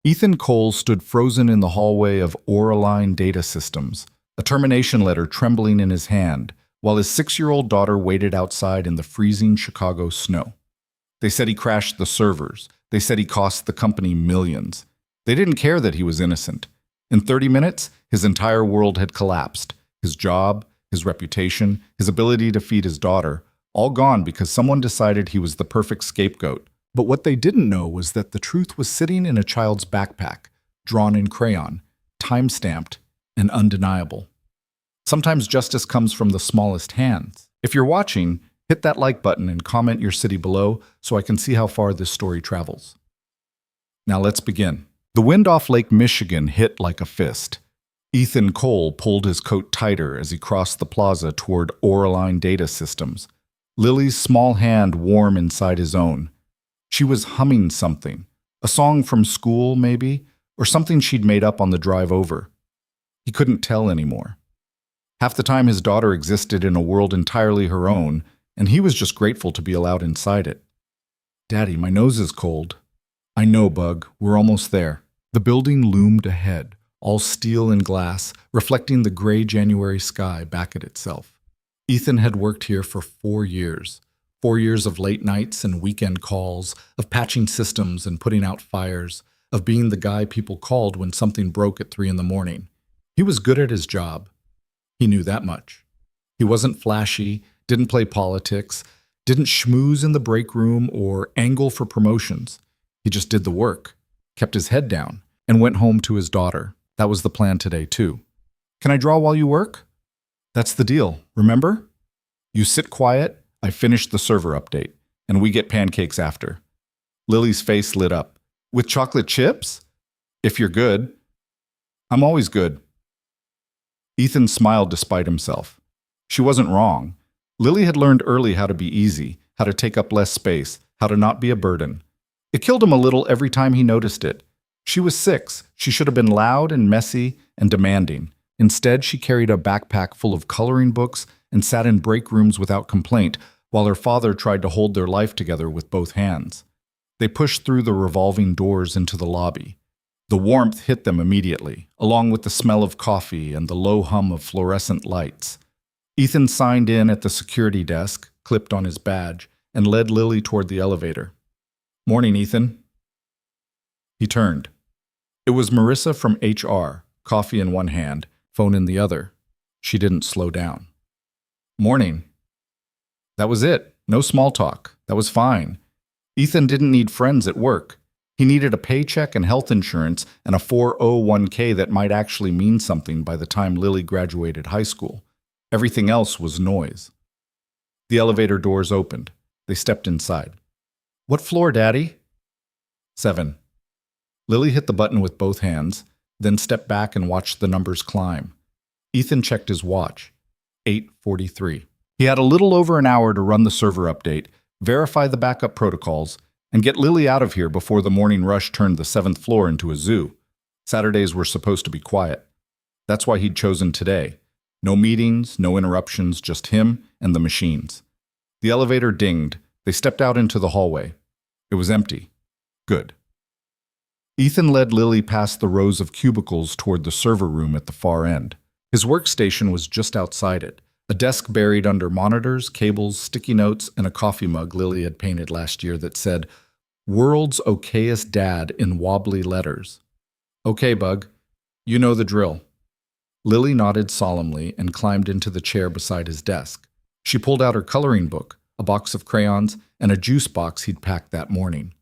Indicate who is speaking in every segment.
Speaker 1: Ethan Cole stood frozen in the hallway of Oraline Data Systems, a termination letter trembling in his hand, while his 6-year-old daughter waited outside in the freezing Chicago snow. They said he crashed the servers. They said he cost the company millions. They didn't care that he was innocent. In 30 minutes, his entire world had collapsed. His job, his reputation, his ability to feed his daughter, all gone because someone decided he was the perfect scapegoat. But what they didn't know was that the truth was sitting in a child's backpack, drawn in crayon, time-stamped, and undeniable. Sometimes justice comes from the smallest hands. If you're watching, hit that like button and comment your city below so I can see how far this story travels. Now let's begin. The wind off Lake Michigan hit like a fist. Ethan Cole pulled his coat tighter as he crossed the plaza toward Oraline Data Systems, Lily's small hand warm inside his own. She was humming something, a song from school maybe, or something she'd made up on the drive over. He couldn't tell anymore. Half the time his daughter existed in a world entirely her own, and he was just grateful to be allowed inside it. "Daddy, my nose is cold." "I know, Bug, we're almost there." The building loomed ahead, all steel and glass, reflecting the gray January sky back at itself. Ethan had worked here for 4 years. 4 years of late nights and weekend calls, of patching systems and putting out fires, of being the guy people called when something broke at 3 in the morning. He was good at his job. He knew that much. He wasn't flashy, didn't play politics, didn't schmooze in the break room or angle for promotions. He just did the work, kept his head down, and went home to his daughter. That was the plan today, too. "Can I draw while you work?" "That's the deal, remember? You sit quiet, I finish the server update, and we get pancakes after." Lily's face lit up. "With chocolate chips? If you're good." "I'm always good." Ethan smiled despite himself. She wasn't wrong. Lily had learned early how to be easy, how to take up less space, how to not be a burden. It killed him a little every time he noticed it. She was 6. She should have been loud and messy and demanding. Instead, she carried a backpack full of coloring books and sat in break rooms without complaint, while her father tried to hold their life together with both hands. They pushed through the revolving doors into the lobby. The warmth hit them immediately, along with the smell of coffee and the low hum of fluorescent lights. Ethan signed in at the security desk, clipped on his badge, and led Lily toward the elevator. "Morning, Ethan." He turned. It was Marissa from HR, coffee in one hand, phone in the other. She didn't slow down. "Morning." That was it. No small talk. That was fine. Ethan didn't need friends at work. He needed a paycheck and health insurance and a 401k that might actually mean something by the time Lily graduated high school. Everything else was noise. The elevator doors opened. They stepped inside. "What floor, Daddy?" 7. Lily hit the button with both hands, then stepped back and watched the numbers climb. Ethan checked his watch. 8:43. He had a little over an hour to run the server update, verify the backup protocols, and get Lily out of here before the morning rush turned the 7th floor into a zoo. Saturdays were supposed to be quiet. That's why he'd chosen today. No meetings, no interruptions, just him and the machines. The elevator dinged. They stepped out into the hallway. It was empty. Good. Ethan led Lily past the rows of cubicles toward the server room at the far end. His workstation was just outside it, a desk buried under monitors, cables, sticky notes, and a coffee mug Lily had painted last year that said, "World's Okayest Dad" in wobbly letters. "Okay, Bug. You know the drill." Lily nodded solemnly and climbed into the chair beside his desk. She pulled out her coloring book, a box of crayons, and a juice box he'd packed that morning.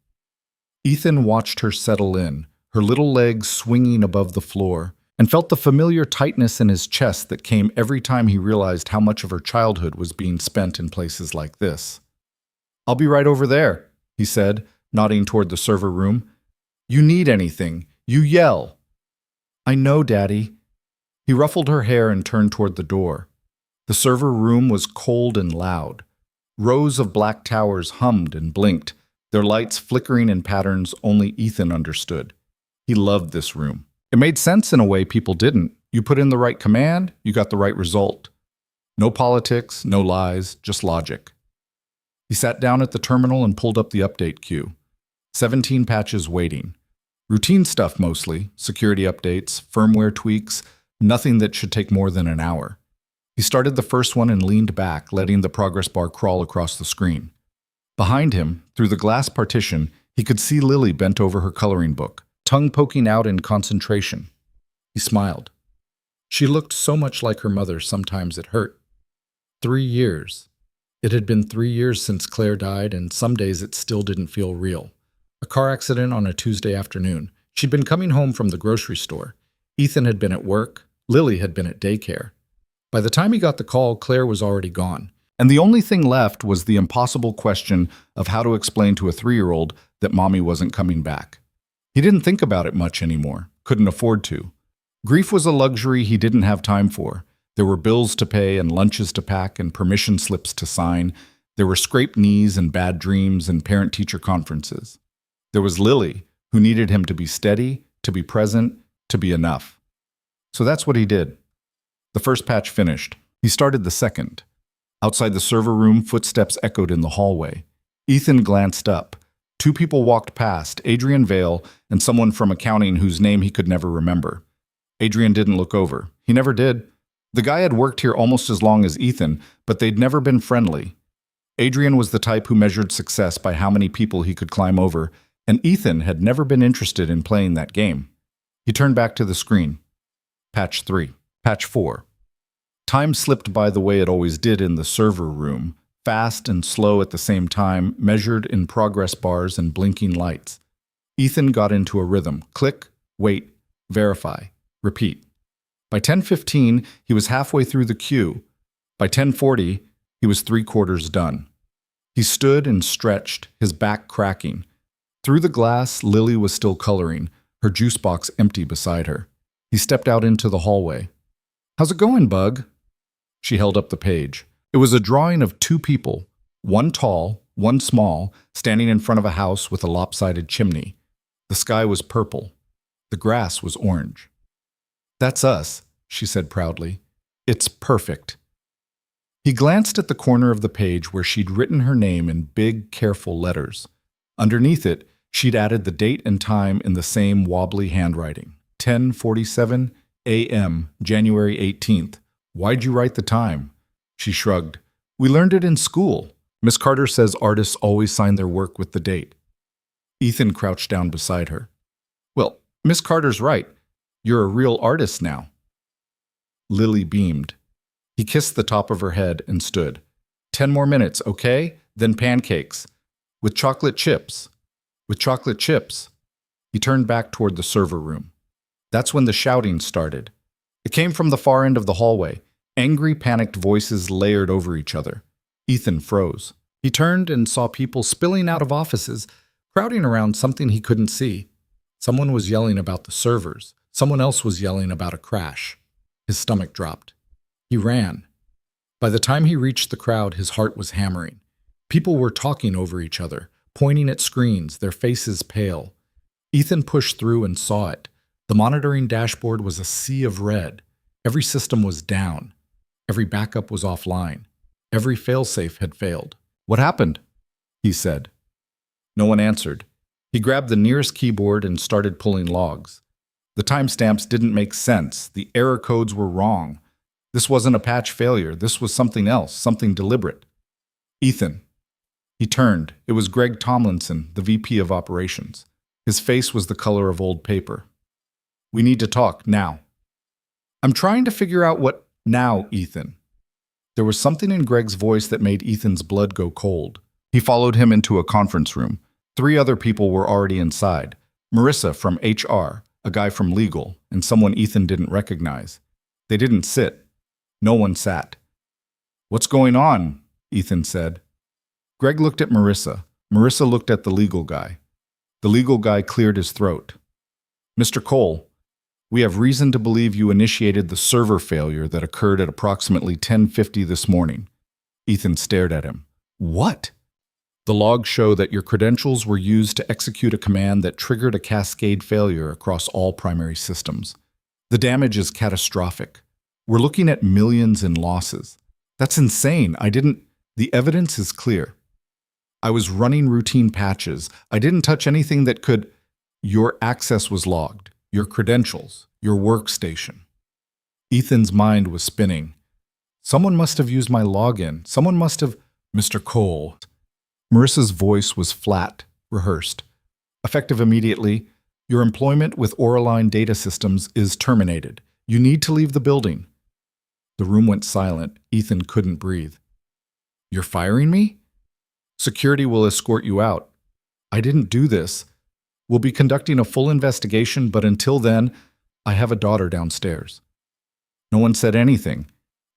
Speaker 1: Ethan watched her settle in, her little legs swinging above the floor, and felt the familiar tightness in his chest that came every time he realized how much of her childhood was being spent in places like this. "I'll be right over there," he said, nodding toward the server room. "You need anything, you yell." "I know, Daddy." He ruffled her hair and turned toward the door. The server room was cold and loud. Rows of black towers hummed and blinked, their lights flickering in patterns only Ethan understood. He loved this room. It made sense in a way people didn't. You put in the right command, you got the right result. No politics, no lies, just logic. He sat down at the terminal and pulled up the update queue. 17 patches waiting. Routine stuff mostly, security updates, firmware tweaks, nothing that should take more than an hour. He started the first one and leaned back, letting the progress bar crawl across the screen. Behind him, through the glass partition, he could see Lily bent over her coloring book, tongue poking out in concentration. He smiled. She looked so much like her mother, sometimes it hurt. 3 years. It had been 3 years since Claire died, and some days it still didn't feel real. A car accident on a Tuesday afternoon. She'd been coming home from the grocery store. Ethan had been at work. Lily had been at daycare. By the time he got the call, Claire was already gone. And the only thing left was the impossible question of how to explain to a 3-year-old that Mommy wasn't coming back. He didn't think about it much anymore, couldn't afford to. Grief was a luxury he didn't have time for. There were bills to pay and lunches to pack and permission slips to sign. There were scraped knees and bad dreams and parent-teacher conferences. There was Lily, who needed him to be steady, to be present, to be enough. So that's what he did. The first patch finished. He started the second. Outside the server room, footsteps echoed in the hallway. Ethan glanced up. 2 people walked past, Adrian Vale and someone from accounting whose name he could never remember. Adrian didn't look over. He never did. The guy had worked here almost as long as Ethan, but they'd never been friendly. Adrian was the type who measured success by how many people he could climb over, and Ethan had never been interested in playing that game. He turned back to the screen. Patch 3. Patch 4. Time slipped by the way it always did in the server room, fast and slow at the same time, measured in progress bars and blinking lights. Ethan got into a rhythm. Click, wait, verify, repeat. By 10:15, he was halfway through the queue. By 10:40, he was 3/4 done. He stood and stretched, his back cracking. Through the glass, Lily was still coloring, her juice box empty beside her. He stepped out into the hallway. "How's it going, Bug?" She held up the page. It was a drawing of 2 people, one tall, one small, standing in front of a house with a lopsided chimney. The sky was purple. The grass was orange. "That's us," she said proudly. "It's perfect." He glanced at the corner of the page where she'd written her name in big, careful letters. Underneath it, she'd added the date and time in the same wobbly handwriting. 10:47 a.m., January 18th. "Why'd you write the time?" She shrugged. "We learned it in school. Miss Carter says artists always sign their work with the date." Ethan crouched down beside her. "Well, Miss Carter's right. You're a real artist now." Lily beamed. He kissed the top of her head and stood. 10 more minutes, okay? Then pancakes. With chocolate chips. With chocolate chips." He turned back toward the server room. That's when the shouting started. It came from the far end of the hallway. Angry, panicked voices layered over each other. Ethan froze. He turned and saw people spilling out of offices, crowding around something he couldn't see. Someone was yelling about the servers. Someone else was yelling about a crash. His stomach dropped. He ran. By the time he reached the crowd, his heart was hammering. People were talking over each other, pointing at screens, their faces pale. Ethan pushed through and saw it. The monitoring dashboard was a sea of red. Every system was down. Every backup was offline. Every failsafe had failed. "What happened?" he said. No one answered. He grabbed the nearest keyboard and started pulling logs. The timestamps didn't make sense. The error codes were wrong. This wasn't a patch failure. This was something else, something deliberate. "Ethan." He turned. It was Greg Tomlinson, the VP of Operations. His face was the color of old paper. "We need to talk, now." "I'm trying to figure out what now, Ethan." There was something in Greg's voice that made Ethan's blood go cold. He followed him into a conference room. 3 other people were already inside. Marissa from HR, a guy from legal, and someone Ethan didn't recognize. They didn't sit. No one sat. "What's going on?" Ethan said. Greg looked at Marissa. Marissa looked at the legal guy. The legal guy cleared his throat. "Mr. Cole, we have reason to believe you initiated the server failure that occurred at approximately 10:50 this morning." Ethan stared at him. "What?" "The logs show that your credentials were used to execute a command that triggered a cascade failure across all primary systems. The damage is catastrophic. We're looking at millions in losses. That's insane. The evidence is clear. I was running routine patches. I didn't touch anything that could..." Your access was logged, your credentials, your workstation. Ethan's mind was spinning. Someone must have used my login. Someone must have... Mr. Cole. Marissa's voice was flat, rehearsed. Effective immediately, your employment with Oraline Data Systems is terminated. You need to leave the building. The room went silent. Ethan couldn't breathe. You're firing me? Security will escort you out. I didn't do this. We'll be conducting a full investigation, but until then, I have a daughter downstairs. No one said anything.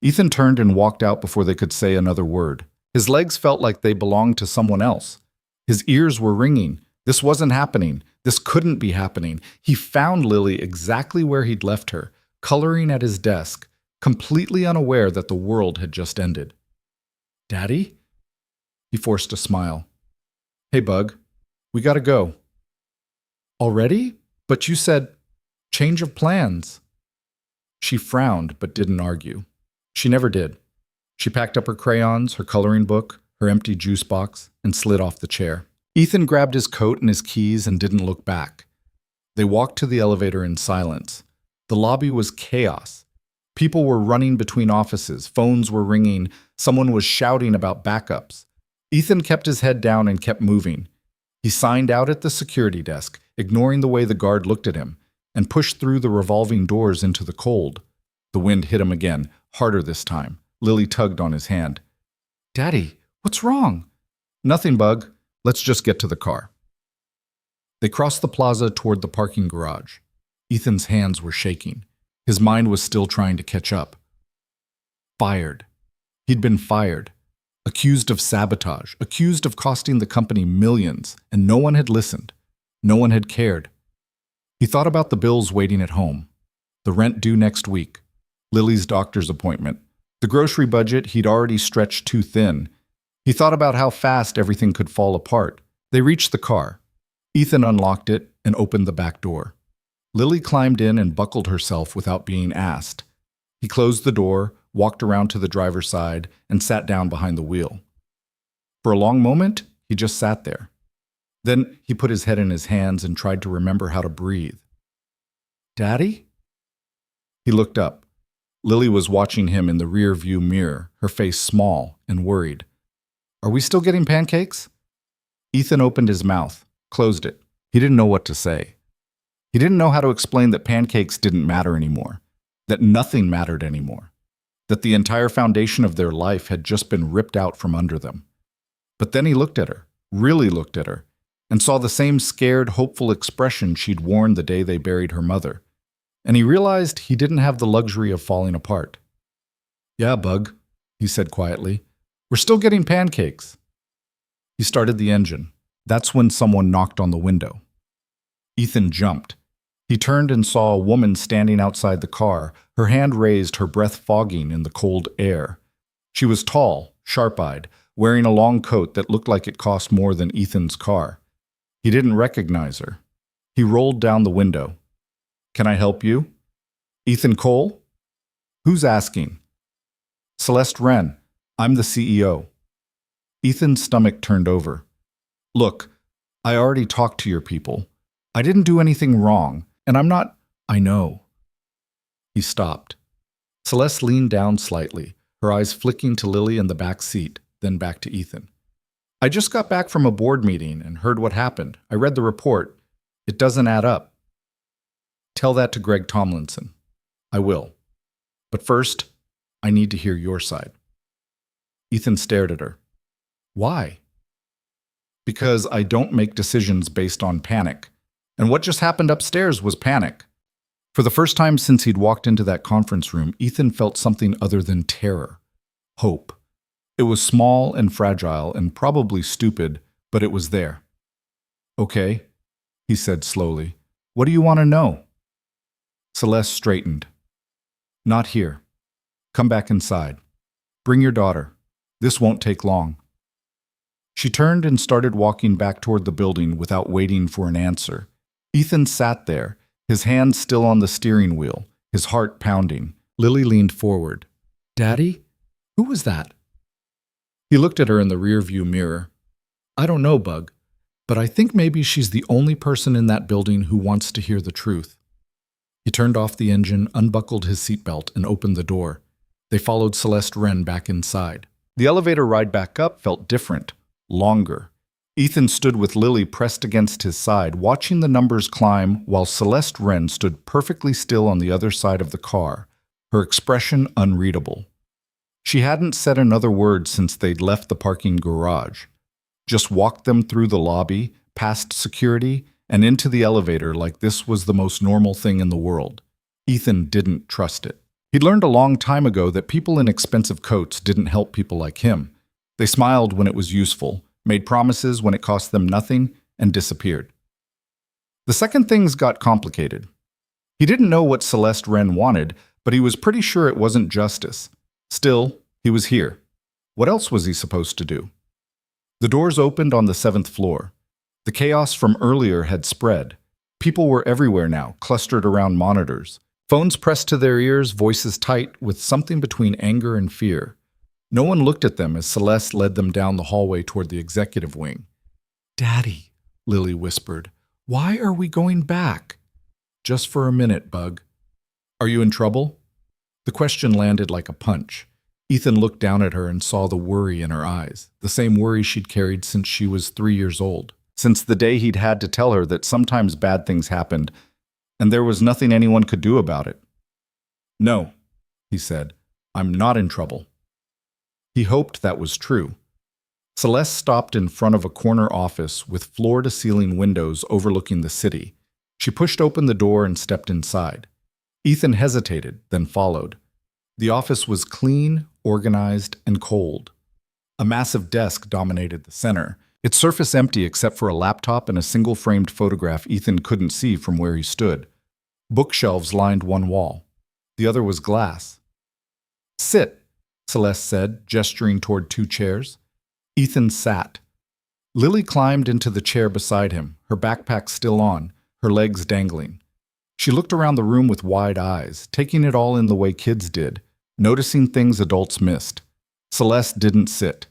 Speaker 1: Ethan turned and walked out before they could say another word. His legs felt like they belonged to someone else. His ears were ringing. This wasn't happening. This couldn't be happening. He found Lily exactly where he'd left her, coloring at his desk, completely unaware that the world had just ended. Daddy? He forced a smile. Hey, Bug. We gotta go. Already? But you said, change of plans. She frowned but didn't argue. She never did. She packed up her crayons, her coloring book, her empty juice box, and slid off the chair. Ethan grabbed his coat and his keys and didn't look back. They walked to the elevator in silence. The lobby was chaos. People were running between offices, phones were ringing, someone was shouting about backups. Ethan kept his head down and kept moving. He signed out at the security desk, ignoring the way the guard looked at him, and pushed through the revolving doors into the cold. The wind hit him again, harder this time. Lily tugged on his hand. Daddy, what's wrong? Nothing, Bug. Let's just get to the car. They crossed the plaza toward the parking garage. Ethan's hands were shaking. His mind was still trying to catch up. Fired. He'd been fired. Accused of sabotage. Accused of costing the company millions, and no one had listened. No one had cared. He thought about the bills waiting at home. The rent due next week. Lily's doctor's appointment. The grocery budget he'd already stretched too thin. He thought about how fast everything could fall apart. They reached the car. Ethan unlocked it and opened the back door. Lily climbed in and buckled herself without being asked. He closed the door, walked around to the driver's side, and sat down behind the wheel. For a long moment, he just sat there. Then he put his head in his hands and tried to remember how to breathe. Daddy? He looked up. Lily was watching him in the rear-view mirror, her face small and worried. Are we still getting pancakes? Ethan opened his mouth, closed it. He didn't know what to say. He didn't know how to explain that pancakes didn't matter anymore, that nothing mattered anymore, that the entire foundation of their life had just been ripped out from under them. But then he looked at her, really looked at her, and saw the same scared, hopeful expression she'd worn the day they buried her mother. And he realized he didn't have the luxury of falling apart. Yeah, Bug, he said quietly. We're still getting pancakes. He started the engine. That's when someone knocked on the window. Ethan jumped. He turned and saw a woman standing outside the car, her hand raised, her breath fogging in the cold air. She was tall, sharp-eyed, wearing a long coat that looked like it cost more than Ethan's car. He didn't recognize her. He rolled down the window. Can I help you? Ethan Cole? Who's asking? Celeste Wren. I'm the CEO. Ethan's stomach turned over. Look, I already talked to your people. I didn't do anything wrong, and I'm not... I know. He stopped. Celeste leaned down slightly, her eyes flicking to Lily in the back seat, then back to Ethan. I just got back from a board meeting and heard what happened. I read the report. It doesn't add up. Tell that to Greg Tomlinson. I will. But first, I need to hear your side. Ethan stared at her. Why? Because I don't make decisions based on panic. And what just happened upstairs was panic. For the first time since he'd walked into that conference room, Ethan felt something other than terror. Hope. It was small and fragile and probably stupid, but it was there. Okay, he said slowly. What do you want to know? Celeste straightened. Not here. Come back inside. Bring your daughter. This won't take long. She turned and started walking back toward the building without waiting for an answer. Ethan sat there, his hands still on the steering wheel, his heart pounding. Lily leaned forward. Daddy? Who was that? He looked at her in the rearview mirror. I don't know, Bug, But I think maybe she's the only person in that building who wants to hear the truth. He turned off the engine, unbuckled his seatbelt, and opened the door. They followed Celeste Wren back inside. The elevator ride back up felt different, longer. Ethan stood with Lily pressed against his side, watching the numbers climb while Celeste Wren stood perfectly still on the other side of the car, her expression unreadable. She hadn't said another word since they'd left the parking garage. Just walked them through the lobby, past security, and into the elevator like this was the most normal thing in the world. Ethan didn't trust it. He'd learned a long time ago that people in expensive coats didn't help people like him. They smiled when it was useful, made promises when it cost them nothing, and disappeared. The second things got complicated. He didn't know what Celeste Wren wanted, but he was pretty sure it wasn't justice. Still, he was here. What else was he supposed to do? The doors opened on the 7th floor. The chaos from earlier had spread. People were everywhere now, clustered around monitors. Phones pressed to their ears, voices tight, with something between anger and fear. No one looked at them as Celeste led them down the hallway toward the executive wing. "Daddy," Lily whispered, "why are we going back?" "Just for a minute, Bug." "Are you in trouble?" The question landed like a punch. Ethan looked down at her and saw the worry in her eyes, the same worry she'd carried since she was 3 years old, since the day he'd had to tell her that sometimes bad things happened, and there was nothing anyone could do about it. "No," he said, "I'm not in trouble." He hoped that was true. Celeste stopped in front of a corner office with floor-to-ceiling windows overlooking the city. She pushed open the door and stepped inside. Ethan hesitated, then followed. The office was clean, organized, and cold. A massive desk dominated the center, its surface empty except for a laptop and a single-framed photograph Ethan couldn't see from where he stood. Bookshelves lined one wall. The other was glass. "Sit," Celeste said, gesturing toward 2 chairs. Ethan sat. Lily climbed into the chair beside him, her backpack still on, her legs dangling. She looked around the room with wide eyes, taking it all in the way kids did, noticing things adults missed. Celeste didn't sit.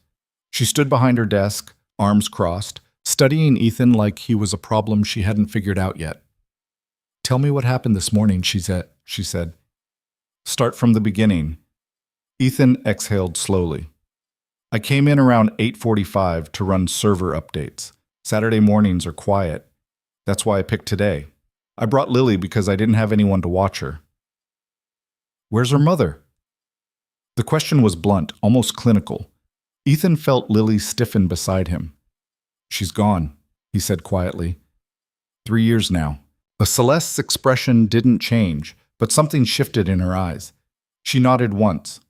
Speaker 1: She stood behind her desk, arms crossed, studying Ethan like he was a problem she hadn't figured out yet. "Tell me what happened this morning," she said. "Start from the beginning." Ethan exhaled slowly. "I came in around 8:45 to run server updates. Saturday mornings are quiet. That's why I picked today. I brought Lily because I didn't have anyone to watch her." "Where's her mother?" The question was blunt, almost clinical. Ethan felt Lily stiffen beside him. "She's gone," he said quietly. 3 years now. Celeste's expression didn't change, but something shifted in her eyes. She nodded once.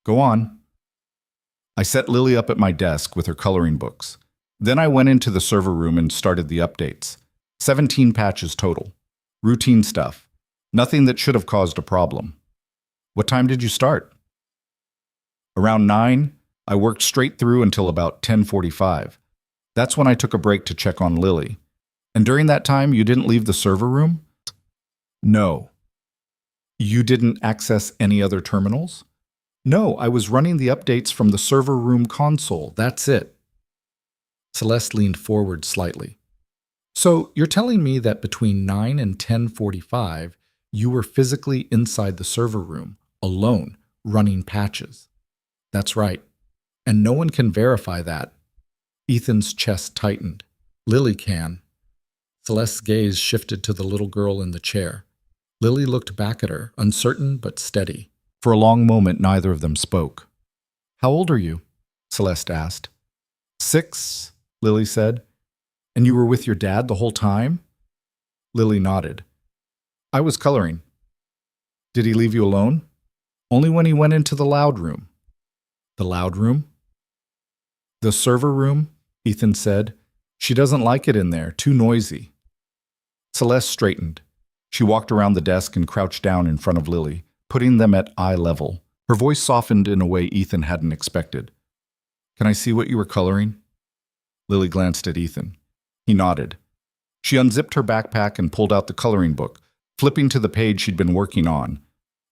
Speaker 1: "Go on." "I set Lily up at my desk with her coloring books. Then I went into the server room and started the updates. 17 patches total. Routine stuff. Nothing that should have caused a problem." "What time did you start?" "Around 9. I worked straight through until about 10:45. That's when I took a break to check on Lily. And during that time, you didn't leave the server room?" "No." "You didn't access any other terminals?" "No, I was running the updates from the server room console. That's it." Celeste leaned forward slightly. "So you're telling me that between 9 and 10:45, you were physically inside the server room, alone, running patches?" "That's right. And no one can verify that." Ethan's chest tightened. "Lily can." Celeste's gaze shifted to the little girl in the chair. Lily looked back at her, uncertain but steady. For a long moment, neither of them spoke. "How old are you?" Celeste asked. 6, Lily said. "And you were with your dad the whole time?" Lily nodded. "I was coloring." "Did he leave you alone?" "Only when he went into the loud room." "The loud room?" "The server room," Ethan said. "She doesn't like it in there, too noisy." Celeste straightened. She walked around the desk and crouched down in front of Lily, putting them at eye level. Her voice softened in a way Ethan hadn't expected. "Can I see what you were coloring?" Lily glanced at Ethan. He nodded. She unzipped her backpack and pulled out the coloring book, flipping to the page she'd been working on,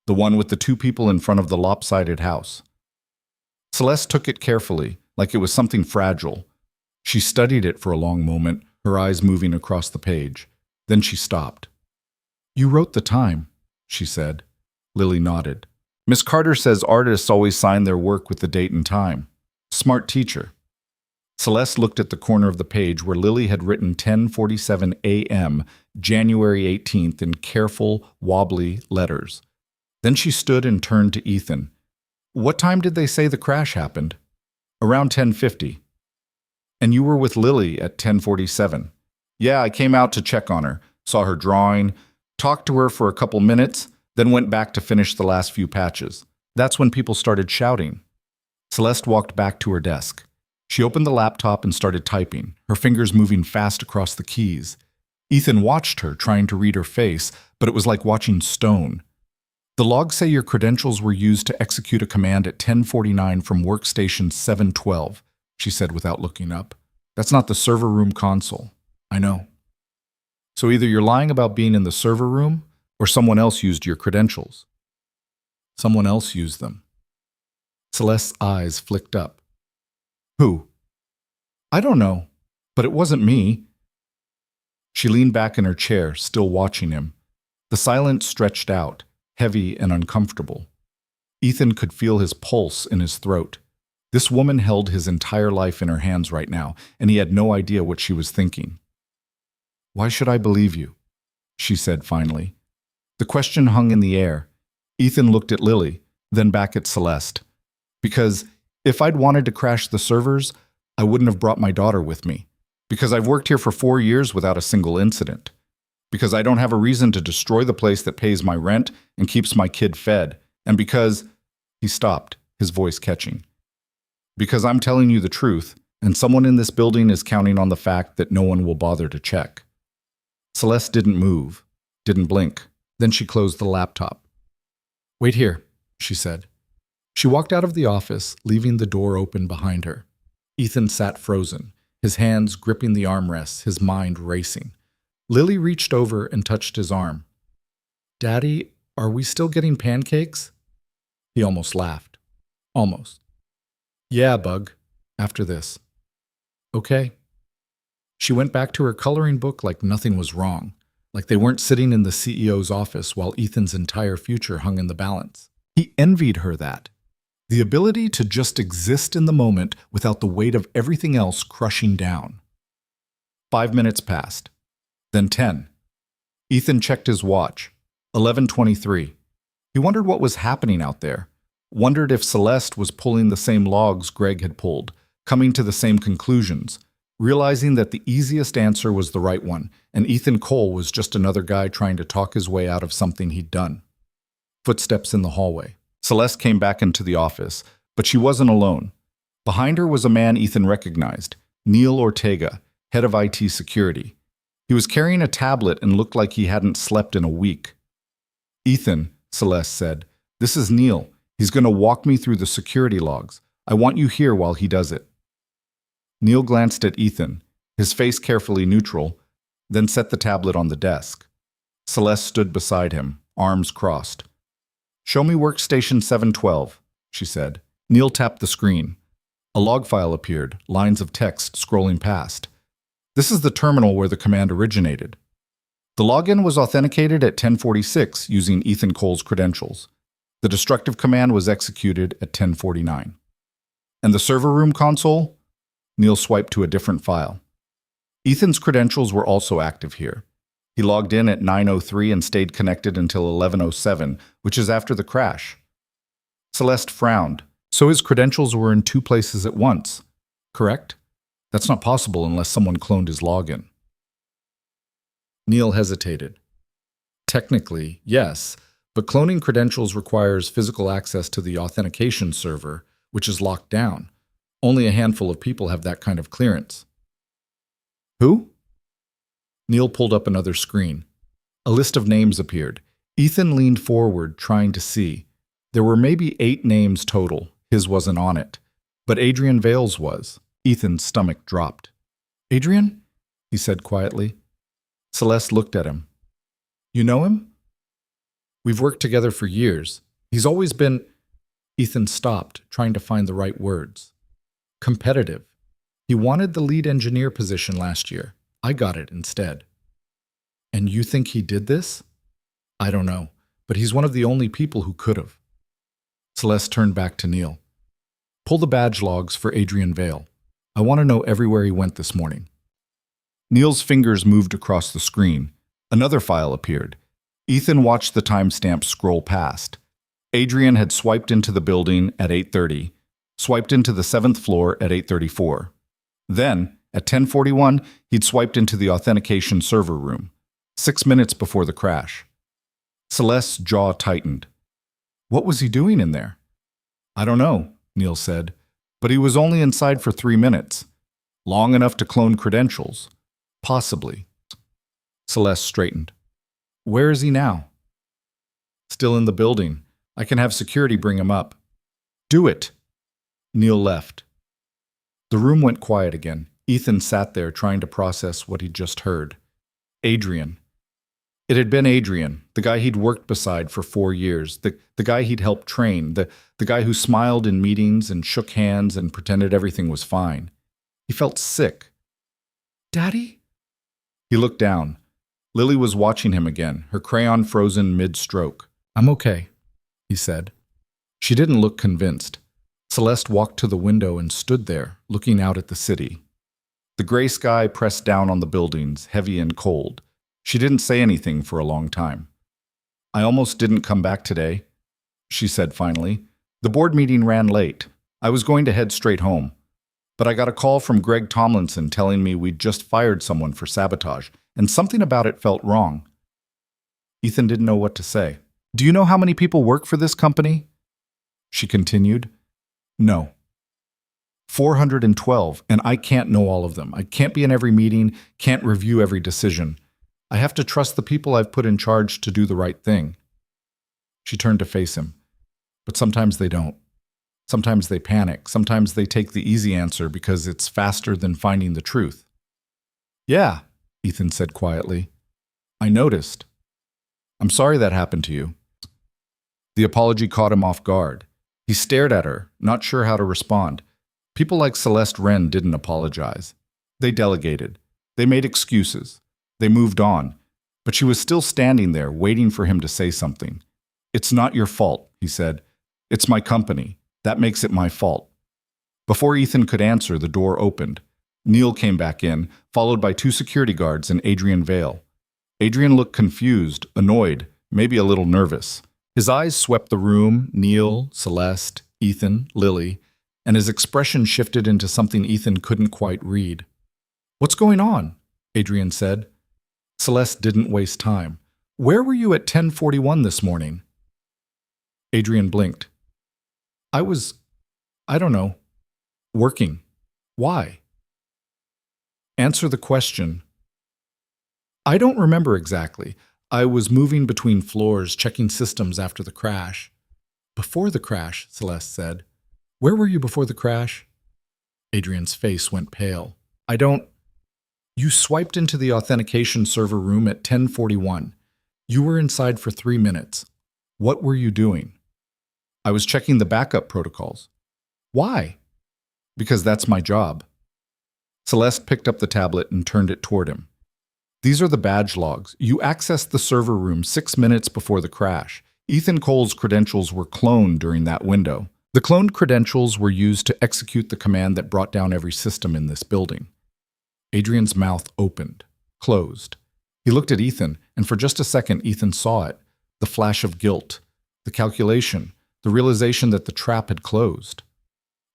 Speaker 1: the one with the 2 people in front of the lopsided house. Celeste took it carefully, like it was something fragile. She studied it for a long moment, her eyes moving across the page. Then she stopped. "You wrote the time," she said. Lily nodded. "Miss Carter says artists always sign their work with the date and time. Smart teacher." Celeste looked at the corner of the page where Lily had written 10:47 a.m., January 18th, in careful, wobbly letters. Then she stood and turned to Ethan. "What time did they say the crash happened?" "Around 10:50. "And you were with Lily at 10:47. "Yeah, I came out to check on her, saw her drawing, talked to her for a couple minutes, then went back to finish the last few patches. That's when people started shouting." Celeste walked back to her desk. She opened the laptop and started typing, her fingers moving fast across the keys. Ethan watched her, trying to read her face, but it was like watching stone. "The logs say your credentials were used to execute a command at 10:49 from workstation 712, she said without looking up. "That's not the server room console." "I know." "So either you're lying about being in the server room, or someone else used your credentials." "Someone else used them." Celeste's eyes flicked up. "Who?" "I don't know, but it wasn't me." She leaned back in her chair, still watching him. The silence stretched out, heavy and uncomfortable. Ethan could feel his pulse in his throat. This woman held his entire life in her hands right now, and he had no idea what she was thinking. "Why should I believe you?" she said finally. The question hung in the air. Ethan looked at Lily, then back at Celeste. "Because if I'd wanted to crash the servers, I wouldn't have brought my daughter with me. Because I've worked here for 4 years without a single incident. Because I don't have a reason to destroy the place that pays my rent and keeps my kid fed. And because—" He stopped, his voice catching. "Because I'm telling you the truth, and someone in this building is counting on the fact that no one will bother to check." Celeste didn't move, didn't blink. Then she closed the laptop. "Wait here," she said. She walked out of the office, leaving the door open behind her. Ethan sat frozen, his hands gripping the armrests, his mind racing. Lily reached over and touched his arm. "Daddy, are we still getting pancakes?" He almost laughed. "Almost." "Yeah, Bug. After this." "Okay." She went back to her coloring book like nothing was wrong, like they weren't sitting in the CEO's office while Ethan's entire future hung in the balance. He envied her that. The ability to just exist in the moment without the weight of everything else crushing down. 5 minutes passed. Then 10. Ethan checked his watch. 11:23. He wondered what was happening out there. Wondered if Celeste was pulling the same logs Greg had pulled, coming to the same conclusions, realizing that the easiest answer was the right one, and Ethan Cole was just another guy trying to talk his way out of something he'd done. Footsteps in the hallway. Celeste came back into the office, but she wasn't alone. Behind her was a man Ethan recognized, Neil Ortega, head of IT security. He was carrying a tablet and looked like he hadn't slept in a week. "Ethan," Celeste said, "this is Neil. He's going to walk me through the security logs. I want you here while he does it." Neil glanced at Ethan, his face carefully neutral, then set the tablet on the desk. Celeste stood beside him, arms crossed. "Show me workstation 712, she said. Neil tapped the screen. A log file appeared, lines of text scrolling past. "This is the terminal where the command originated. The login was authenticated at 10:46 using Ethan Cole's credentials. The destructive command was executed at 10:49. And the server room console?" Neil swiped to a different file. "Ethan's credentials were also active here. He logged in at 9:03 and stayed connected until 11:07, which is after the crash." Celeste frowned. "So his credentials were in 2 places at once, correct? That's not possible unless someone cloned his login." Neil hesitated. "Technically, yes, but cloning credentials requires physical access to the authentication server, which is locked down. Only a handful of people have that kind of clearance." "Who?" Neil pulled up another screen. A list of names appeared. Ethan leaned forward, trying to see. There were maybe 8 names total. His wasn't on it. But Adrian Vales was. Ethan's stomach dropped. "Adrian?" he said quietly. Celeste looked at him. "You know him?" "We've worked together for years. He's always been—" Ethan stopped, trying to find the right words. "Competitive. He wanted the lead engineer position last year. I got it instead. And you think he did this? I don't know, but he's one of the only people who could have. Celeste turned back to Neil. Pull the badge logs for Adrian Vale. I want to know everywhere he went this morning. Neil's fingers moved across the screen. Another file appeared. Ethan watched the timestamp scroll past. Adrian had swiped into the building at 8:30, swiped into the 7th floor at 8:34. Then, at 10:41, he'd swiped into the authentication server room, 6 minutes before the crash. Celeste's jaw tightened. What was he doing in there? I don't know, Neil said, but he was only inside for 3 minutes. Long enough to clone credentials. Possibly. Celeste straightened. Where is he now? Still in the building. I can have security bring him up. Do it. Neil left. The room went quiet again. Ethan sat there trying to process what he'd just heard. Adrian. It had been Adrian, the guy he'd worked beside for 4 years, the guy he'd helped train, the guy who smiled in meetings and shook hands and pretended everything was fine. He felt sick. Daddy? He looked down. Lily was watching him again, her crayon frozen mid-stroke. I'm okay, he said. She didn't look convinced. Celeste walked to the window and stood there, looking out at the city. The gray sky pressed down on the buildings, heavy and cold. She didn't say anything for a long time. I almost didn't come back today, she said finally. The board meeting ran late. I was going to head straight home. But I got a call from Greg Tomlinson telling me we'd just fired someone for sabotage, and something about it felt wrong. Ethan didn't know what to say. Do you know how many people work for this company? She continued. No. 412, and I can't know all of them. I can't be in every meeting, can't review every decision. I have to trust the people I've put in charge to do the right thing. She turned to face him. But sometimes they don't. Sometimes they panic. Sometimes they take the easy answer because it's faster than finding the truth. Yeah, Ethan said quietly. I noticed. I'm sorry that happened to you. The apology caught him off guard. He stared at her, not sure how to respond. People like Celeste Wren didn't apologize. They delegated. They made excuses. They moved on. But she was still standing there, waiting for him to say something. It's not your fault, he said. It's my company. That makes it my fault. Before Ethan could answer, the door opened. Neil came back in, followed by 2 security guards and Adrian Vale. Adrian looked confused, annoyed, maybe a little nervous. His eyes swept the room, Neil, Celeste, Ethan, Lily, and his expression shifted into something Ethan couldn't quite read. What's going on? Adrian said. Celeste didn't waste time. Where were you at 10:41 this morning? Adrian blinked. I don't know, working. Why? Answer the question. I don't remember exactly. I was moving between floors, checking systems after the crash. Before the crash, Celeste said. Where were you before the crash? Adrian's face went pale. You swiped into the authentication server room at 10:41. You were inside for 3 minutes. What were you doing? I was checking the backup protocols. Why? Because that's my job. Celeste picked up the tablet and turned it toward him. These are the badge logs. You accessed the server room 6 minutes before the crash. Ethan Cole's credentials were cloned during that window. The cloned credentials were used to execute the command that brought down every system in this building. Adrian's mouth opened, closed. He looked at Ethan, and for just a second, Ethan saw it. The flash of guilt, the calculation, the realization that the trap had closed.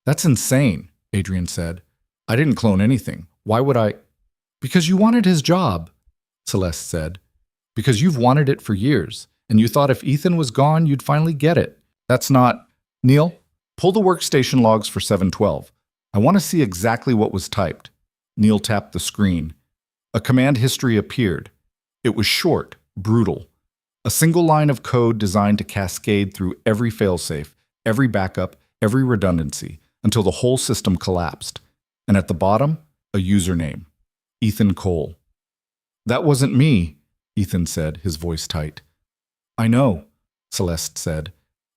Speaker 1: That's insane, Adrian said. I didn't clone anything. Why would I? Because you wanted his job, Celeste said. Because you've wanted it for years, and you thought if Ethan was gone, you'd finally get it. That's not... Neil, pull the workstation logs for 712. I want to see exactly what was typed. Neil tapped the screen. A command history appeared. It was short, brutal. A single line of code designed to cascade through every failsafe, every backup, every redundancy, until the whole system collapsed. And at the bottom, a username. Ethan Cole. That wasn't me, Ethan said, his voice tight. I know, Celeste said.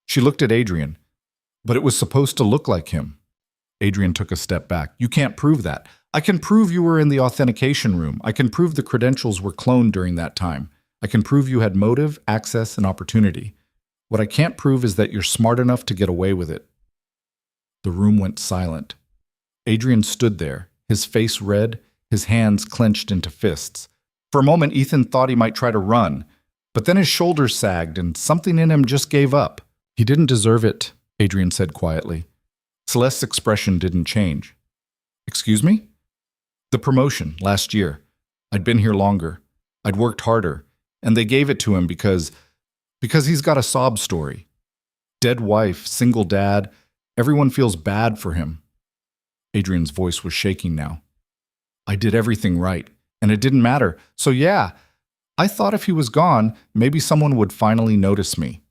Speaker 1: She looked at Adrian. But it was supposed to look like him. Adrian took a step back. You can't prove that. I can prove you were in the authentication room. I can prove the credentials were cloned during that time. I can prove you had motive, access, and opportunity. What I can't prove is that you're smart enough to get away with it. The room went silent. Adrian stood there, his face red, his hands clenched into fists. For a moment, Ethan thought he might try to run, but then his shoulders sagged and something in him just gave up. He didn't deserve it, Adrian said quietly. Celeste's expression didn't change. Excuse me? The promotion, last year. I'd been here longer. I'd worked harder, and they gave it to him because he's got a sob story. Dead wife, single dad, everyone feels bad for him. Adrian's voice was shaking now. I did everything right, and it didn't matter. So yeah, I thought if he was gone, maybe someone would finally notice me.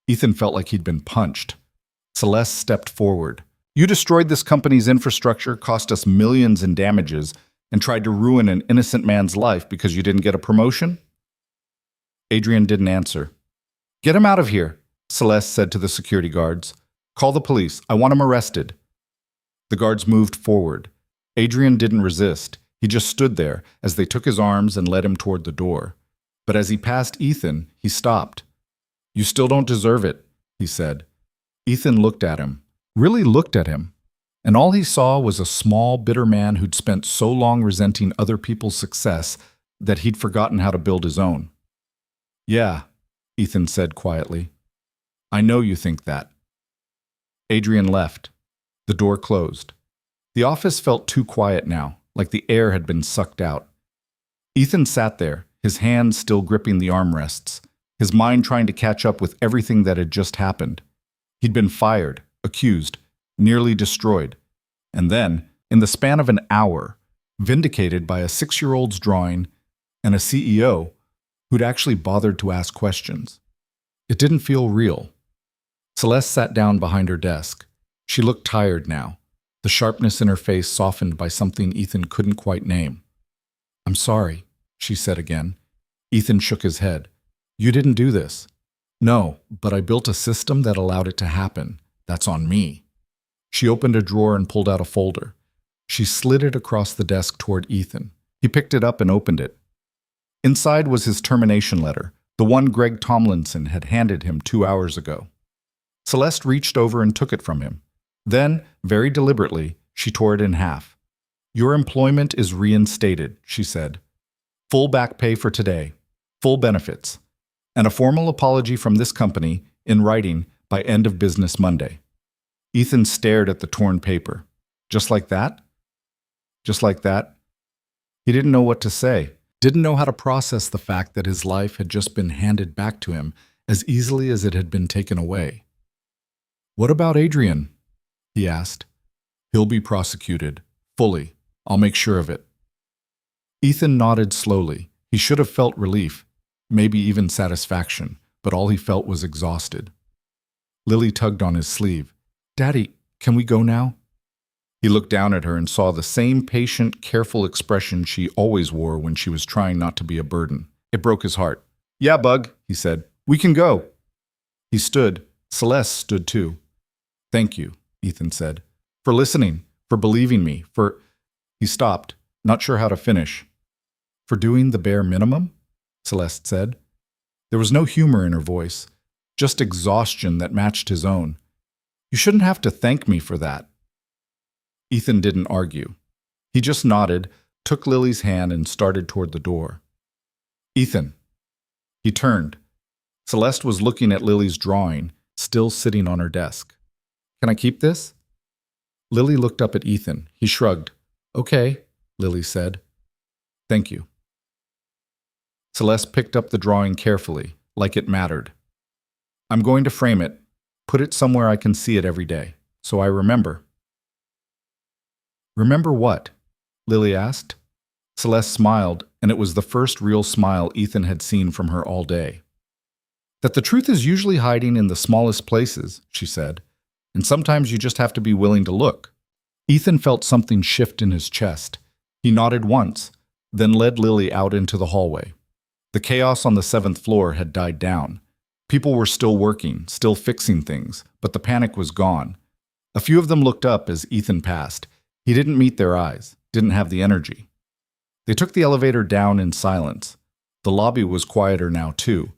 Speaker 1: Ethan felt like he'd been punched. Celeste stepped forward. You destroyed this company's infrastructure, cost us millions in damages, and tried to ruin an innocent man's life because you didn't get a promotion? Adrian didn't answer. Get him out of here, Celeste said to the security guards. Call the police. I want him arrested. The guards moved forward. Adrian didn't resist. He just stood there as they took his arms and led him toward the door. But as he passed Ethan, he stopped. You still don't deserve it, he said. Ethan looked at him, really looked at him, and all he saw was a small, bitter man who'd spent so long resenting other people's success that he'd forgotten how to build his own. Yeah, Ethan said quietly. I know you think that. Adrian left. The door closed. The office felt too quiet now, like the air had been sucked out. Ethan sat there, his hands still gripping the armrests, his mind trying to catch up with everything that had just happened. He'd been fired, accused, nearly destroyed, and then, in the span of an hour, vindicated by a 6-year-old's drawing and a CEO who'd actually bothered to ask questions. It didn't feel real. Celeste sat down behind her desk. She looked tired now, the sharpness in her face softened by something Ethan couldn't quite name. I'm sorry, she said again. Ethan shook his head. You didn't do this. No, but I built a system that allowed it to happen. That's on me. She opened a drawer and pulled out a folder. She slid it across the desk toward Ethan. He picked it up and opened it. Inside was his termination letter, the one Greg Tomlinson had handed him 2 hours ago. Celeste reached over and took it from him. Then, very deliberately, she tore it in half. Your employment is reinstated, she said. Full back pay for today, full benefits, and a formal apology from this company in writing by end of business Monday. Ethan stared at the torn paper. Just like that? Just like that? He didn't know what to say, didn't know how to process the fact that his life had just been handed back to him as easily as it had been taken away. What about Adrian? He asked. He'll be prosecuted, fully. I'll make sure of it. Ethan nodded slowly. He should have felt relief, maybe even satisfaction, but all he felt was exhausted. Lily tugged on his sleeve. Daddy, can we go now? He looked down at her and saw the same patient, careful expression she always wore when she was trying not to be a burden. It broke his heart. Yeah, Bug, he said. We can go. He stood. Celeste stood too. Thank you, Ethan said, for listening, for believing me, for... He stopped, not sure how to finish. For doing the bare minimum? Celeste said. There was no humor in her voice, just exhaustion that matched his own. You shouldn't have to thank me for that. Ethan didn't argue. He just nodded, took Lily's hand and started toward the door. Ethan. He turned. Celeste was looking at Lily's drawing, still sitting on her desk. Can I keep this? Lily looked up at Ethan. He shrugged. Okay, Lily said. Thank you. Celeste picked up the drawing carefully, like it mattered. I'm going to frame it, put it somewhere I can see it every day, so I remember. Remember what? Lily asked. Celeste smiled, and it was the first real smile Ethan had seen from her all day. That the truth is usually hiding in the smallest places, she said, and sometimes you just have to be willing to look. Ethan felt something shift in his chest. He nodded once, then led Lily out into the hallway. The chaos on the 7th floor had died down. People were still working, still fixing things, but the panic was gone. A few of them looked up as Ethan passed. He didn't meet their eyes, didn't have the energy. They took the elevator down in silence. The lobby was quieter now, too.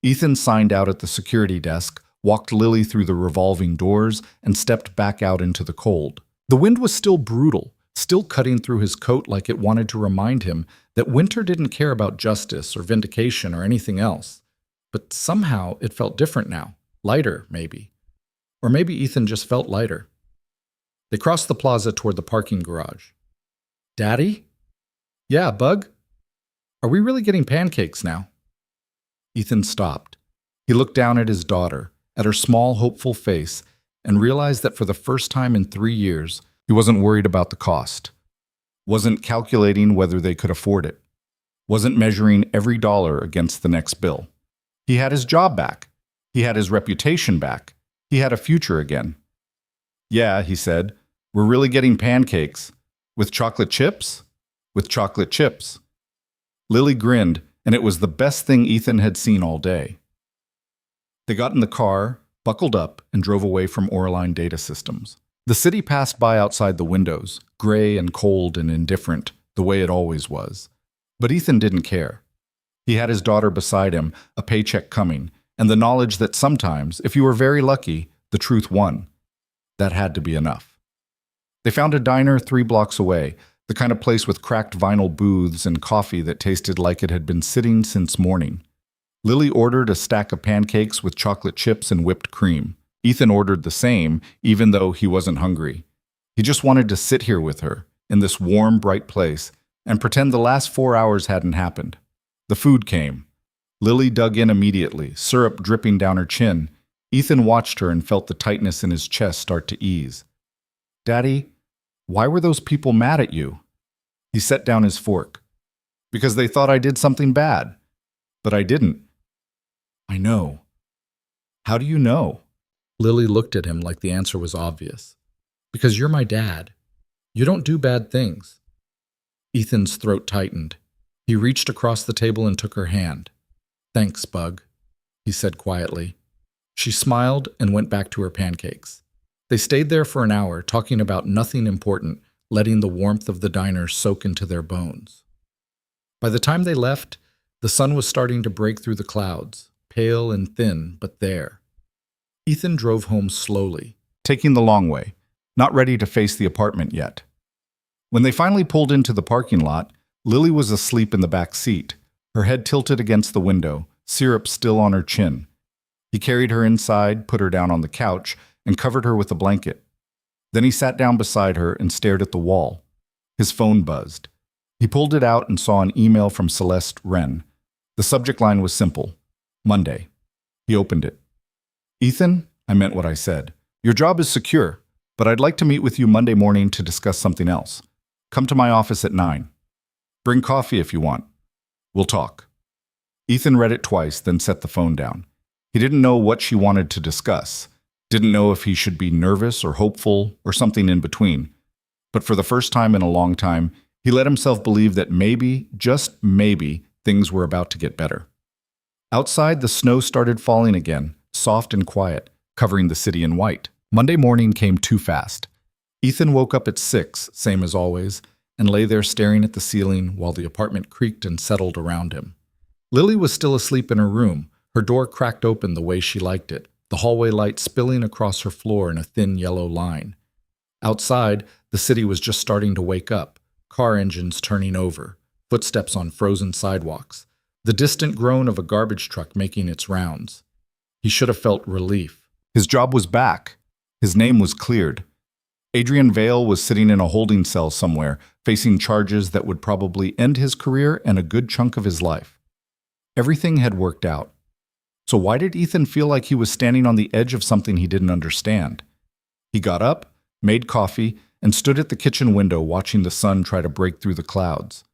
Speaker 1: Ethan signed out at the security desk, walked Lily through the revolving doors, and stepped back out into the cold. The wind was still brutal, still cutting through his coat like it wanted to remind him that winter didn't care about justice or vindication or anything else. But somehow it felt different now. Lighter, maybe. Or maybe Ethan just felt lighter. They crossed the plaza toward the parking garage. "Daddy?" "Yeah, Bug? Are we really getting pancakes now?" Ethan stopped. He looked down at his daughter, at her small, hopeful face, and realized that for the first time in 3 years, he wasn't worried about the cost. Wasn't calculating whether they could afford it. Wasn't measuring every dollar against the next bill. He had his job back. He had his reputation back. He had a future again. "Yeah," he said, "we're really getting pancakes. With chocolate chips?" "With chocolate chips." Lily grinned, and it was the best thing Ethan had seen all day. They got in the car, buckled up, and drove away from Oraline Data Systems. The city passed by outside the windows, gray and cold and indifferent, the way it always was. But Ethan didn't care. He had his daughter beside him, a paycheck coming, and the knowledge that sometimes, if you were very lucky, the truth won. That had to be enough. They found a diner 3 blocks away, the kind of place with cracked vinyl booths and coffee that tasted like it had been sitting since morning. Lily ordered a stack of pancakes with chocolate chips and whipped cream. Ethan ordered the same, even though he wasn't hungry. He just wanted to sit here with her, in this warm, bright place, and pretend the last 4 hours hadn't happened. The food came. Lily dug in immediately, syrup dripping down her chin. Ethan watched her and felt the tightness in his chest start to ease. "Daddy, why were those people mad at you?" He set down his fork. "Because they thought I did something bad. But I didn't." "I know." "How do you know?" Lily looked at him like the answer was obvious. "Because you're my dad. You don't do bad things." Ethan's throat tightened. He reached across the table and took her hand. "Thanks, Bug," he said quietly. She smiled and went back to her pancakes. They stayed there for an hour, talking about nothing important, letting the warmth of the diner soak into their bones. By the time they left, the sun was starting to break through the clouds, pale and thin, but there. Ethan drove home slowly, taking the long way, not ready to face the apartment yet. When they finally pulled into the parking lot, Lily was asleep in the back seat, her head tilted against the window, syrup still on her chin. He carried her inside, put her down on the couch, and covered her with a blanket. Then he sat down beside her and stared at the wall. His phone buzzed. He pulled it out and saw an email from Celeste Wren. The subject line was simple: Monday. He opened it. "Ethan, I meant what I said. Your job is secure, but I'd like to meet with you Monday morning to discuss something else. Come to my office at 9. Bring coffee if you want. We'll talk." Ethan read it twice, then set the phone down. He didn't know what she wanted to discuss. Didn't know if he should be nervous or hopeful or something in between. But for the first time in a long time, he let himself believe that maybe, just maybe, things were about to get better. Outside, the snow started falling again, soft and quiet, covering the city in white. Monday morning came too fast. Ethan woke up at 6, same as always, and lay there staring at the ceiling while the apartment creaked and settled around him. Lily was still asleep in her room, her door cracked open the way she liked it, the hallway light spilling across her floor in a thin yellow line. Outside, the city was just starting to wake up, car engines turning over, footsteps on frozen sidewalks, the distant groan of a garbage truck making its rounds. He should have felt relief. His job was back. His name was cleared. Adrian Vale was sitting in a holding cell somewhere, facing charges that would probably end his career and a good chunk of his life. Everything had worked out. So why did Ethan feel like he was standing on the edge of something he didn't understand? He got up, made coffee, and stood at the kitchen window watching the sun try to break through the clouds.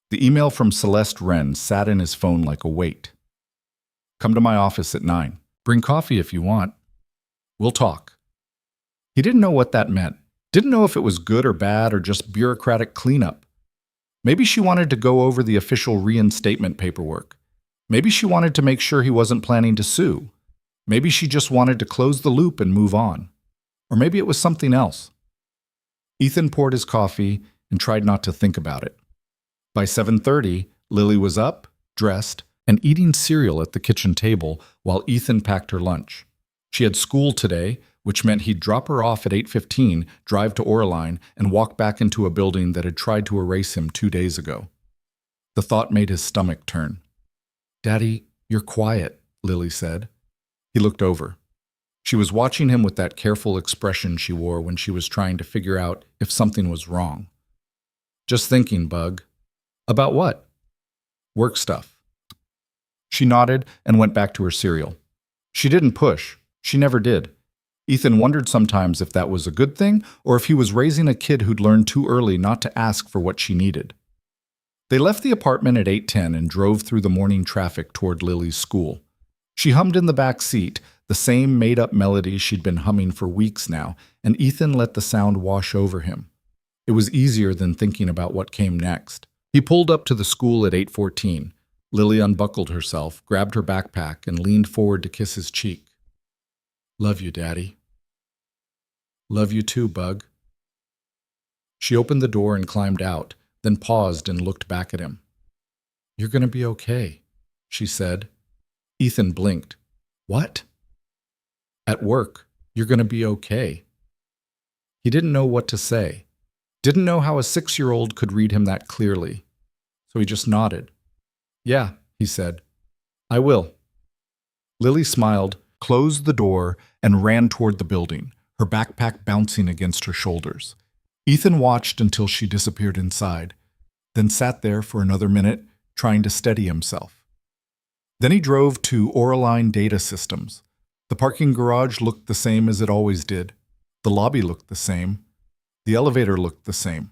Speaker 1: The email from Celeste Wren sat in his phone like a weight. "Come to my office at 9. Bring coffee if you want. We'll talk." He didn't know what that meant. Didn't know if it was good or bad or just bureaucratic cleanup. Maybe she wanted to go over the official reinstatement paperwork. Maybe she wanted to make sure he wasn't planning to sue. Maybe she just wanted to close the loop and move on. Or maybe it was something else. Ethan poured his coffee and tried not to think about it. By 7:30, Lily was up, dressed, and eating cereal at the kitchen table while Ethan packed her lunch. She had school today, which meant he'd drop her off at 8:15, drive to Oraline, and walk back into a building that had tried to erase him 2 days ago. The thought made his stomach turn. "Daddy, you're quiet," Lily said. He looked over. She was watching him with that careful expression she wore when she was trying to figure out if something was wrong. "Just thinking, Bug." "About what?" "Work stuff." She nodded and went back to her cereal. She didn't push. She never did. Ethan wondered sometimes if that was a good thing or if he was raising a kid who'd learned too early not to ask for what she needed. They left the apartment at 8:10 and drove through the morning traffic toward Lily's school. She hummed in the back seat, the same made-up melody she'd been humming for weeks now, and Ethan let the sound wash over him. It was easier than thinking about what came next. He pulled up to the school at 8:14. Lily unbuckled herself, grabbed her backpack, and leaned forward to kiss his cheek. "Love you, Daddy." "Love you too, Bug." She opened the door and climbed out, then paused and looked back at him. "You're going to be okay," she said. Ethan blinked. "What?" "At work, you're going to be okay." He didn't know what to say. Didn't know how a 6-year-old could read him that clearly. So he just nodded. "Yeah," he said. "I will." Lily smiled, closed the door, and ran toward the building, her backpack bouncing against her shoulders. Ethan watched until she disappeared inside, then sat there for another minute, trying to steady himself. Then he drove to Oraline Data Systems. The parking garage looked the same as it always did. The lobby looked the same. The elevator looked the same.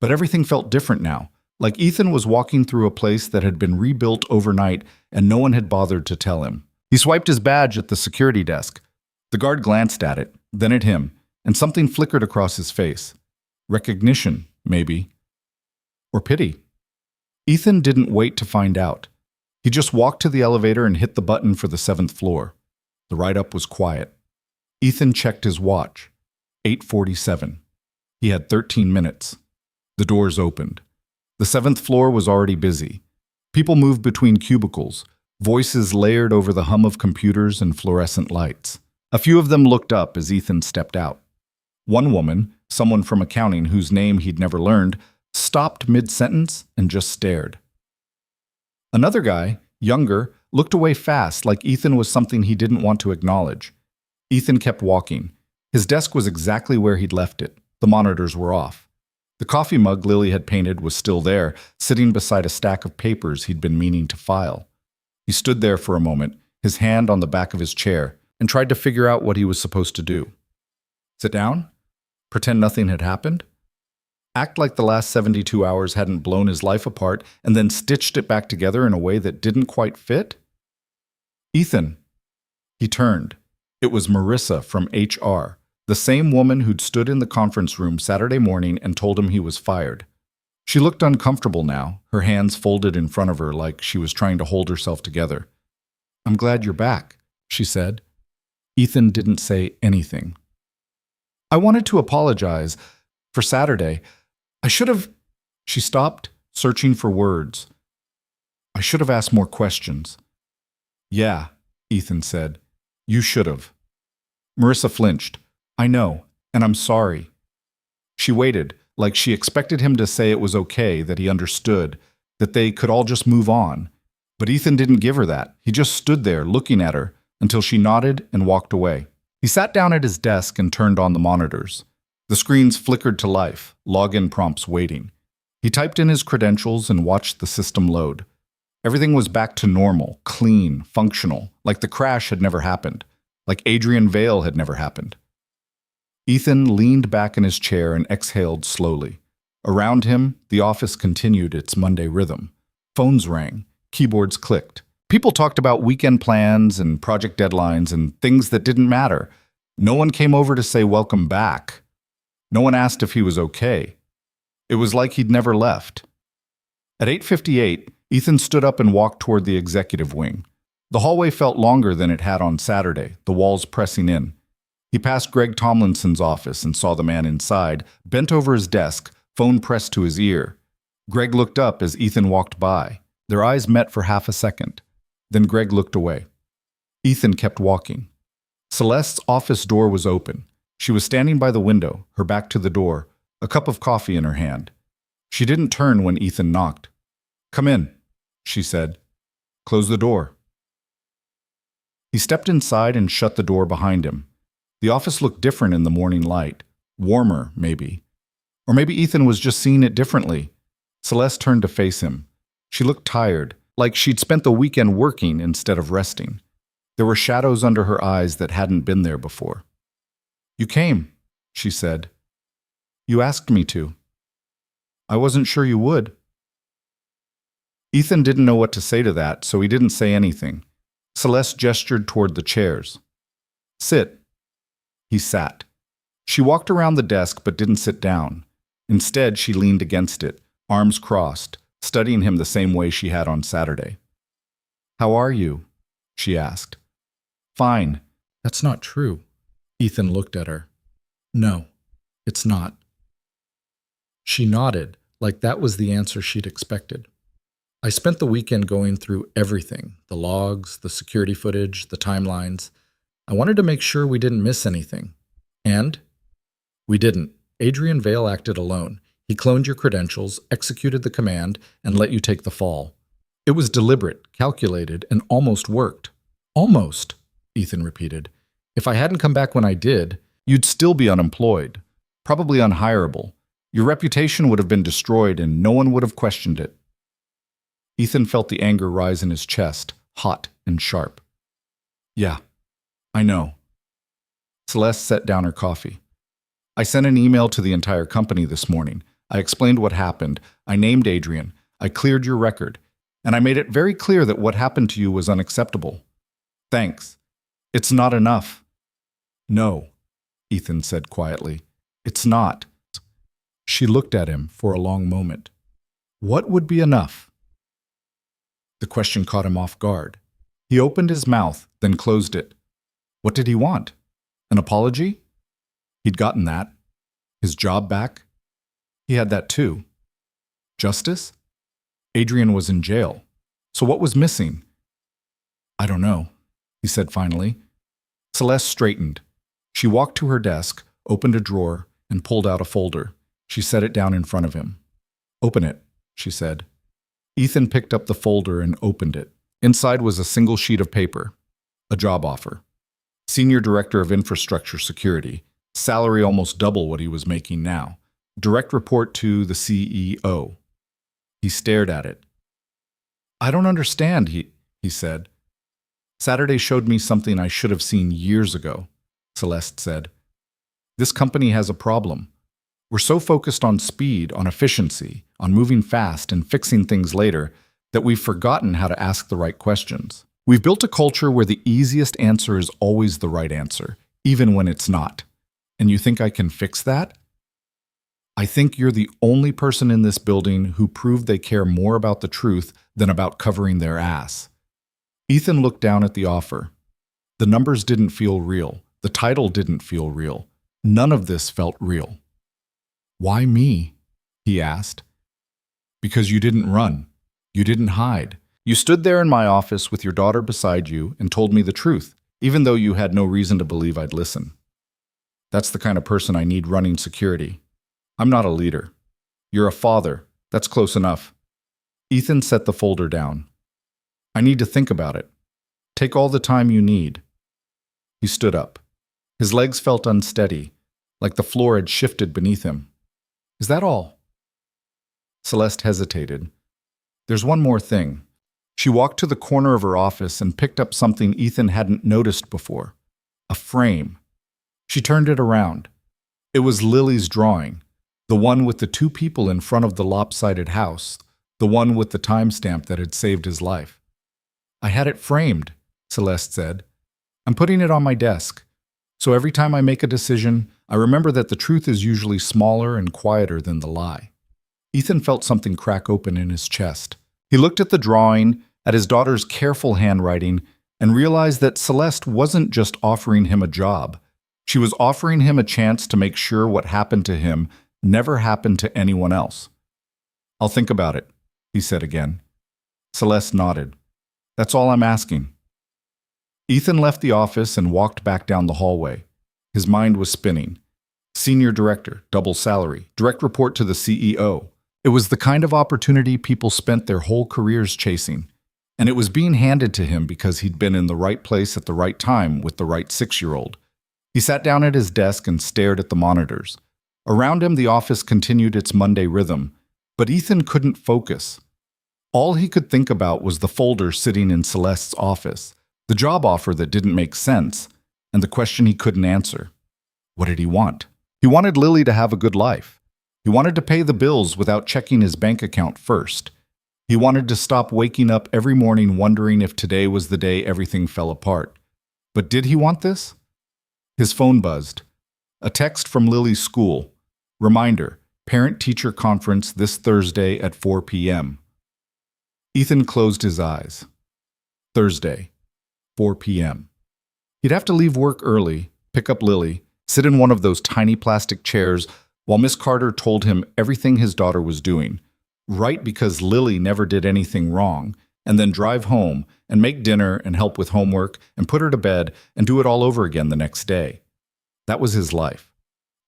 Speaker 1: But everything felt different now, like Ethan was walking through a place that had been rebuilt overnight and no one had bothered to tell him. He swiped his badge at the security desk. The guard glanced at it, then at him, and something flickered across his face. Recognition, maybe. Or pity. Ethan didn't wait to find out. He just walked to the elevator and hit the button for the 7th floor. The ride-up was quiet. Ethan checked his watch. 8:47. He had 13 minutes. The doors opened. The 7th floor was already busy. People moved between cubicles, voices layered over the hum of computers and fluorescent lights. A few of them looked up as Ethan stepped out. One woman, someone from accounting whose name he'd never learned, stopped mid-sentence and just stared. Another guy, younger, looked away fast, like Ethan was something he didn't want to acknowledge. Ethan kept walking. His desk was exactly where he'd left it. The monitors were off. The coffee mug Lily had painted was still there, sitting beside a stack of papers he'd been meaning to file. He stood there for a moment, his hand on the back of his chair, and tried to figure out what he was supposed to do. Sit down? Pretend nothing had happened? Act like the last 72 hours hadn't blown his life apart and then stitched it back together in a way that didn't quite fit? "Ethan." He turned. It was Marissa from HR, the same woman who'd stood in the conference room Saturday morning and told him he was fired. She looked uncomfortable now, her hands folded in front of her like she was trying to hold herself together. "I'm glad you're back," she said. Ethan didn't say anything. "I wanted to apologize for Saturday. I should have—" She stopped, searching for words. "I should have asked more questions." "Yeah," Ethan said. "You should have." Marissa flinched. "I know, and I'm sorry." She waited, like she expected him to say it was okay, that he understood, that they could all just move on. But Ethan didn't give her that. He just stood there, looking at her, until she nodded and walked away. He sat down at his desk and turned on the monitors. The screens flickered to life, login prompts waiting. He typed in his credentials and watched the system load. Everything was back to normal, clean, functional, like the crash had never happened, like Adrian Vale had never happened. Ethan leaned back in his chair and exhaled slowly. Around him, the office continued its Monday rhythm. Phones rang, keyboards clicked. People talked about weekend plans and project deadlines and things that didn't matter. No one came over to say welcome back. No one asked if he was okay. It was like he'd never left. At 8:58, Ethan stood up and walked toward the executive wing. The hallway felt longer than it had on Saturday, the walls pressing in. He passed Greg Tomlinson's office and saw the man inside, bent over his desk, phone pressed to his ear. Greg looked up as Ethan walked by. Their eyes met for half a second. Then Greg looked away. Ethan kept walking. Celeste's office door was open. She was standing by the window, her back to the door, a cup of coffee in her hand. She didn't turn when Ethan knocked. "Come in," she said. "Close the door." He stepped inside and shut the door behind him. The office looked different in the morning light. Warmer, maybe. Or maybe Ethan was just seeing it differently. Celeste turned to face him. She looked tired, like she'd spent the weekend working instead of resting. There were shadows under her eyes that hadn't been there before. "You came," she said. "You asked me to." "I wasn't sure you would." Ethan didn't know what to say to that, so he didn't say anything. Celeste gestured toward the chairs. "Sit." He sat. She walked around the desk but didn't sit down. Instead, she leaned against it, arms crossed, studying him the same way she had on Saturday. "How are you?" she asked. "Fine." "That's not true." Ethan looked at her. "No, it's not." She nodded, like that was the answer she'd expected. "I spent the weekend going through everything, the logs, the security footage, the timelines. I wanted to make sure we didn't miss anything. And? We didn't. Adrian Vale acted alone. He cloned your credentials, executed the command, and let you take the fall. It was deliberate, calculated, and almost worked." "Almost," Ethan repeated. "If I hadn't come back when I did, you'd still be unemployed, probably unhireable. Your reputation would have been destroyed and no one would have questioned it." Ethan felt the anger rise in his chest, hot and sharp. "Yeah, I know." Celeste set down her coffee. "I sent an email to the entire company this morning. I explained what happened. I named Adrian. I cleared your record. And I made it very clear that what happened to you was unacceptable. Thanks. It's not enough." "No," Ethan said quietly. "It's not." She looked at him for a long moment. What would be enough? The question caught him off guard. He opened his mouth, then closed it. What did he want? An apology? He'd gotten that. His job back? He had that too. Justice? Adrian was in jail. So what was missing? "I don't know," he said finally. Celeste straightened. She walked to her desk, opened a drawer, and pulled out a folder. She set it down in front of him. "Open it," she said. Ethan picked up the folder and opened it. Inside was a single sheet of paper. A job offer. Senior Director of Infrastructure Security. Salary almost double what he was making now. Direct report to the CEO. He stared at it. "I don't understand," he said. "Saturday showed me something I should have seen years ago," Celeste said. "This company has a problem. We're so focused on speed, on efficiency, on moving fast and fixing things later that we've forgotten how to ask the right questions. We've built a culture where the easiest answer is always the right answer, even when it's not. And you think I can fix that? I think you're the only person in this building who proved they care more about the truth than about covering their ass." Ethan looked down at the offer. The numbers didn't feel real. The title didn't feel real. None of this felt real. "Why me?" he asked. "Because you didn't run. You didn't hide. You stood there in my office with your daughter beside you and told me the truth, even though you had no reason to believe I'd listen. That's the kind of person I need running security. I'm not a leader. You're a father. That's close enough." Ethan set the folder down. "I need to think about it. Take all the time you need." He stood up. His legs felt unsteady, like the floor had shifted beneath him. "Is that all?" Celeste hesitated. "There's one more thing." She walked to the corner of her office and picked up something Ethan hadn't noticed before. A frame. She turned it around. It was Lily's drawing, the one with the two people in front of the lopsided house, the one with the timestamp that had saved his life. "I had it framed," Celeste said. "I'm putting it on my desk. So every time I make a decision, I remember that the truth is usually smaller and quieter than the lie." Ethan felt something crack open in his chest. He looked at the drawing, at his daughter's careful handwriting, and realized that Celeste wasn't just offering him a job. She was offering him a chance to make sure what happened to him never happened to anyone else. "I'll think about it," he said again. Celeste nodded. "That's all I'm asking." Ethan left the office and walked back down the hallway. His mind was spinning. Senior director, double salary, direct report to the CEO. It was the kind of opportunity people spent their whole careers chasing. And it was being handed to him because he'd been in the right place at the right time with the right 6-year-old. He sat down at his desk and stared at the monitors. Around him, the office continued its Monday rhythm, but Ethan couldn't focus. All he could think about was the folder sitting in Celeste's office, the job offer that didn't make sense, and the question he couldn't answer. What did he want? He wanted Lily to have a good life. He wanted to pay the bills without checking his bank account first. He wanted to stop waking up every morning wondering if today was the day everything fell apart. But did he want this? His phone buzzed. A text from Lily's school. Reminder, parent-teacher conference this Thursday at 4 p.m. Ethan closed his eyes. Thursday, 4 p.m. He'd have to leave work early, pick up Lily, sit in one of those tiny plastic chairs while Miss Carter told him everything his daughter was doing, right because Lily never did anything wrong, and then drive home and make dinner and help with homework and put her to bed and do it all over again the next day. That was his life.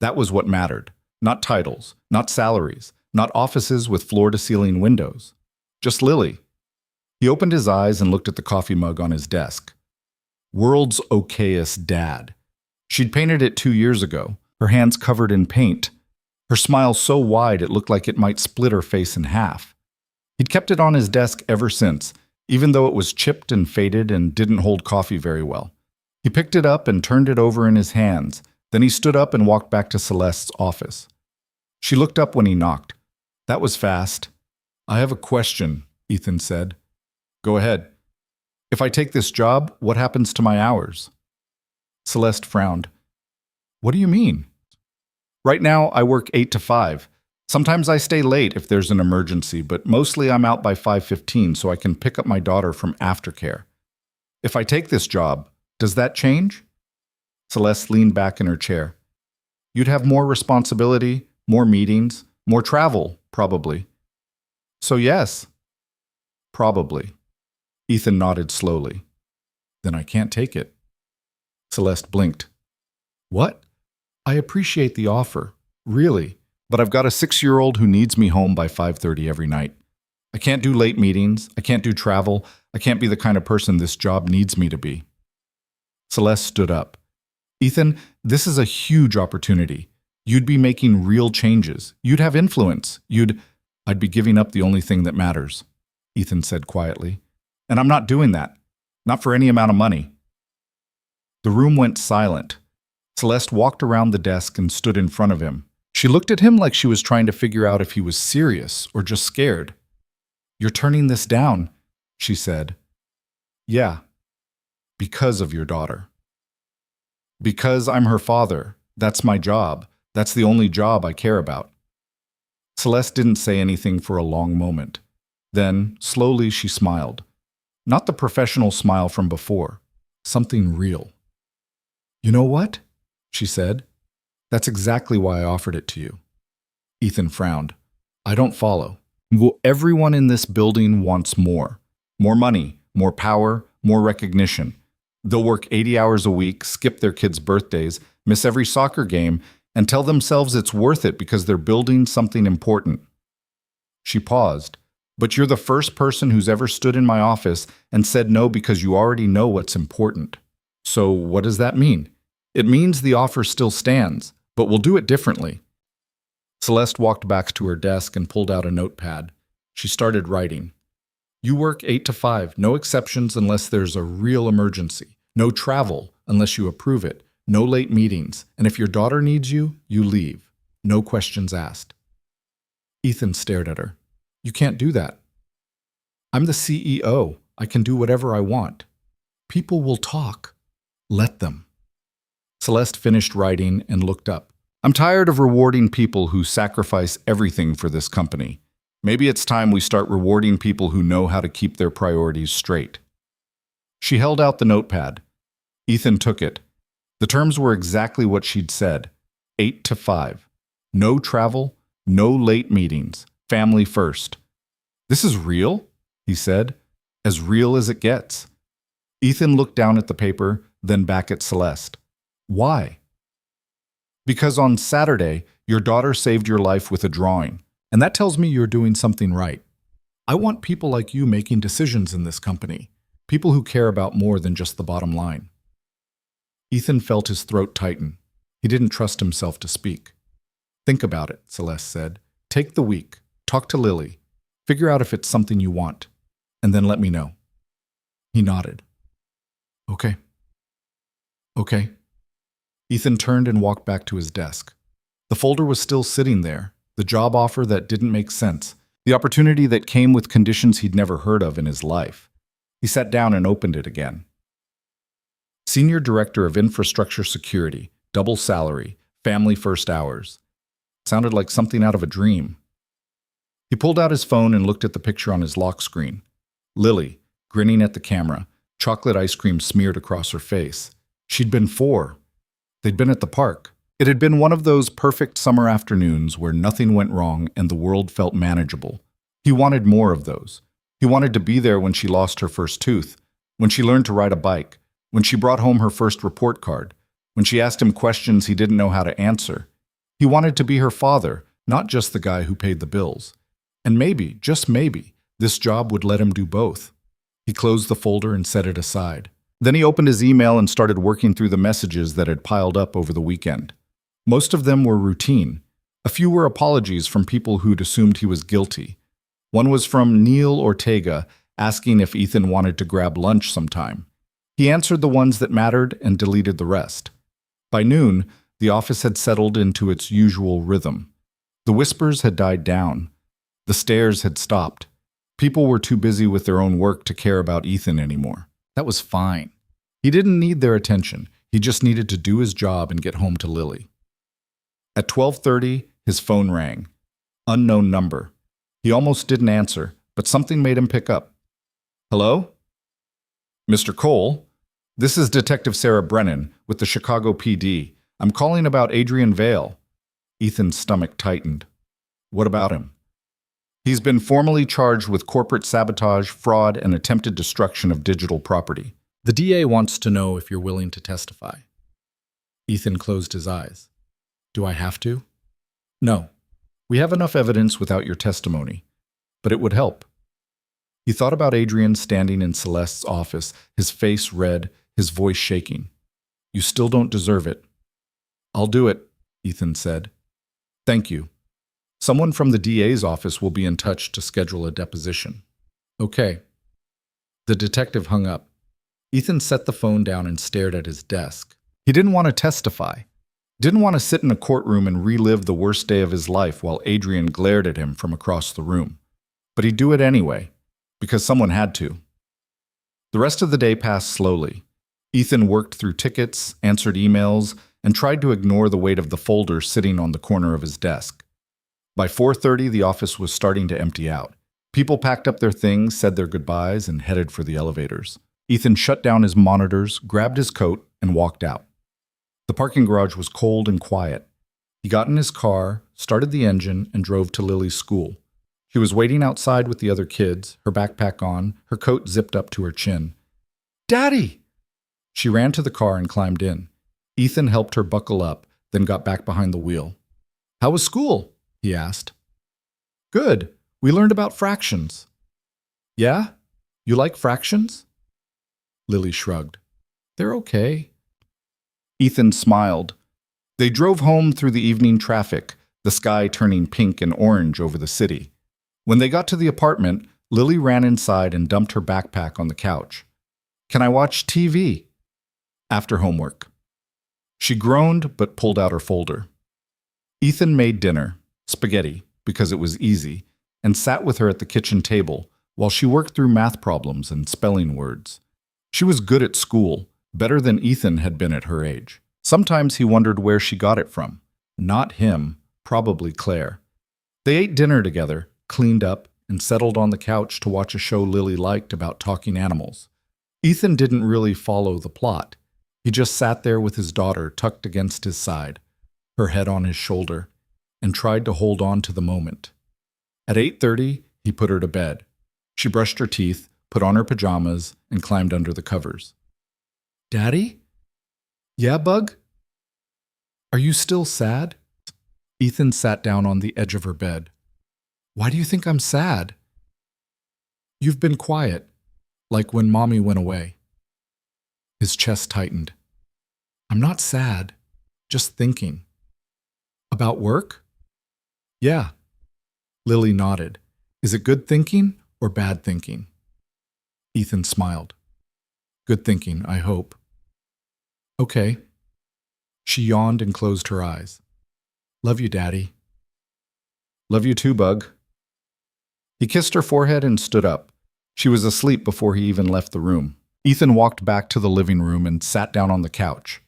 Speaker 1: That was what mattered. Not titles, not salaries, not offices with floor-to-ceiling windows. Just Lily. He opened his eyes and looked at the coffee mug on his desk. World's okayest dad. She'd painted it 2 years ago, her hands covered in paint, her smile so wide it looked like it might split her face in half. He'd kept it on his desk ever since, even though it was chipped and faded and didn't hold coffee very well. He picked it up and turned it over in his hands. Then he stood up and walked back to Celeste's office. She looked up when he knocked. That was fast. "I have a question," Ethan said. "Go ahead." "If I take this job, what happens to my hours?" Celeste frowned. "What do you mean?" "Right now, I work 8 to 5. Sometimes I stay late if there's an emergency, but mostly I'm out by 5:15 so I can pick up my daughter from aftercare. If I take this job, does that change?" Celeste leaned back in her chair. "You'd have more responsibility, more meetings, more travel, probably." "So yes." "Probably." Ethan nodded slowly. "Then I can't take it." Celeste blinked. "What? I appreciate the offer, really, but I've got a 6-year-old who needs me home by 5:30 every night. I can't do late meetings, I can't do travel, I can't be the kind of person this job needs me to be." Celeste stood up. "Ethan, this is a huge opportunity. You'd be making real changes. You'd have influence. I'd be giving up the only thing that matters," Ethan said quietly. "And I'm not doing that. Not for any amount of money." The room went silent. Celeste walked around the desk and stood in front of him. She looked at him like she was trying to figure out if he was serious or just scared. "You're turning this down," she said. "Yeah, because of your daughter." "Because I'm her father. That's my job. That's the only job I care about." Celeste didn't say anything for a long moment. Then, slowly, she smiled. Not the professional smile from before. Something real. "You know what?" she said. "That's exactly why I offered it to you." Ethan frowned. "I don't follow." "Well, everyone in this building wants more. More money, more power, more recognition. They'll work 80 hours a week, skip their kids' birthdays, miss every soccer game, and tell themselves it's worth it because they're building something important." She paused. "But you're the first person who's ever stood in my office and said no because you already know what's important. So what does that mean?" "It means the offer still stands, but we'll do it differently." Celeste walked back to her desk and pulled out a notepad. She started writing. "You work 8 to 5, no exceptions unless there's a real emergency. No travel unless you approve it. No late meetings. And if your daughter needs you, you leave. No questions asked." Ethan stared at her. "You can't do that." "I'm the CEO. I can do whatever I want. People will talk. Let them." Celeste finished writing and looked up. "I'm tired of rewarding people who sacrifice everything for this company. Maybe it's time we start rewarding people who know how to keep their priorities straight." She held out the notepad. Ethan took it. The terms were exactly what she'd said: 8 to 5. No travel, no late meetings, family first. "This is real?" he said. "As real as it gets." Ethan looked down at the paper, then back at Celeste. "Why?" "Because on Saturday, your daughter saved your life with a drawing, and that tells me you're doing something right. I want people like you making decisions in this company, people who care about more than just the bottom line." Ethan felt his throat tighten. He didn't trust himself to speak. "Think about it," Celeste said. "Take the week, talk to Lily, figure out if it's something you want, and then let me know." He nodded. "Okay." "Okay." Ethan turned and walked back to his desk. The folder was still sitting there, the job offer that didn't make sense, the opportunity that came with conditions he'd never heard of in his life. He sat down and opened it again. Senior Director of Infrastructure Security, double salary, family first hours. Sounded like something out of a dream. He pulled out his phone and looked at the picture on his lock screen. Lily, grinning at the camera, chocolate ice cream smeared across her face. She'd been 4. They'd been at the park. It had been one of those perfect summer afternoons where nothing went wrong and the world felt manageable. He wanted more of those. He wanted to be there when she lost her first tooth, when she learned to ride a bike, when she brought home her first report card, when she asked him questions he didn't know how to answer. He wanted to be her father, not just the guy who paid the bills. And maybe, just maybe, this job would let him do both. He closed the folder and set it aside. Then he opened his email and started working through the messages that had piled up over the weekend. Most of them were routine. A few were apologies from people who'd assumed he was guilty. One was from Neil Ortega, asking if Ethan wanted to grab lunch sometime. He answered the ones that mattered and deleted the rest. By noon, the office had settled into its usual rhythm. The whispers had died down. The stares had stopped. People were too busy with their own work to care about Ethan anymore. That was fine. He didn't need their attention. He just needed to do his job and get home to Lily. At 12:30, his phone rang. Unknown number. He almost didn't answer, but something made him pick up. "Hello? Mr. Cole? This is Detective Sarah Brennan with the Chicago PD. I'm calling about Adrian Vale." Ethan's stomach tightened. "What about him?" "He's been formally charged with corporate sabotage, fraud, and attempted destruction of digital property. The DA wants to know if you're willing to testify." Ethan closed his eyes. "Do I have to?" "No. We have enough evidence without your testimony, but it would help." He thought about Adrian standing in Celeste's office, his face red, his voice shaking. "You still don't deserve it." "I'll do it," Ethan said. "Thank you. Someone from the DA's office will be in touch to schedule a deposition." "Okay." The detective hung up. Ethan set the phone down and stared at his desk. He didn't want to testify. Didn't want to sit in a courtroom and relive the worst day of his life while Adrian glared at him from across the room. But he'd do it anyway, because someone had to. The rest of the day passed slowly. Ethan worked through tickets, answered emails, and tried to ignore the weight of the folder sitting on the corner of his desk. By 4:30, the office was starting to empty out. People packed up their things, said their goodbyes, and headed for the elevators. Ethan shut down his monitors, grabbed his coat, and walked out. The parking garage was cold and quiet. He got in his car, started the engine, and drove to Lily's school. She was waiting outside with the other kids, her backpack on, her coat zipped up to her chin. "Daddy!" She ran to the car and climbed in. Ethan helped her buckle up, then got back behind the wheel. "How was school?" he asked. "Good. We learned about fractions." "Yeah? You like fractions?" Lily shrugged. "They're okay." Ethan smiled. They drove home through the evening traffic, the sky turning pink and orange over the city. When they got to the apartment, Lily ran inside and dumped her backpack on the couch. "Can I watch TV?" "After homework." She groaned but pulled out her folder. Ethan made dinner, spaghetti, because it was easy, and sat with her at the kitchen table while she worked through math problems and spelling words. She was good at school, better than Ethan had been at her age. Sometimes he wondered where she got it from. Not him, probably Claire. They ate dinner together, cleaned up, and settled on the couch to watch a show Lily liked about talking animals. Ethan didn't really follow the plot. He just sat there with his daughter tucked against his side, her head on his shoulder, and tried to hold on to the moment. At 8:30, he put her to bed. She brushed her teeth, put on her pajamas, and climbed under the covers. "Daddy? Yeah, Bug? Are you still sad?" Ethan sat down on the edge of her bed. "Why do you think I'm sad?" "You've been quiet, like when Mommy went away." His chest tightened. "I'm not sad, just thinking." "About work?" "Yeah." Lily nodded. "Is it good thinking or bad thinking?" Ethan smiled. "Good thinking, I hope." "Okay." She yawned and closed her eyes. "Love you, Daddy." "Love you too, Bug." He kissed her forehead and stood up. She was asleep before he even left the room. Ethan walked back to the living room and sat down on the couch.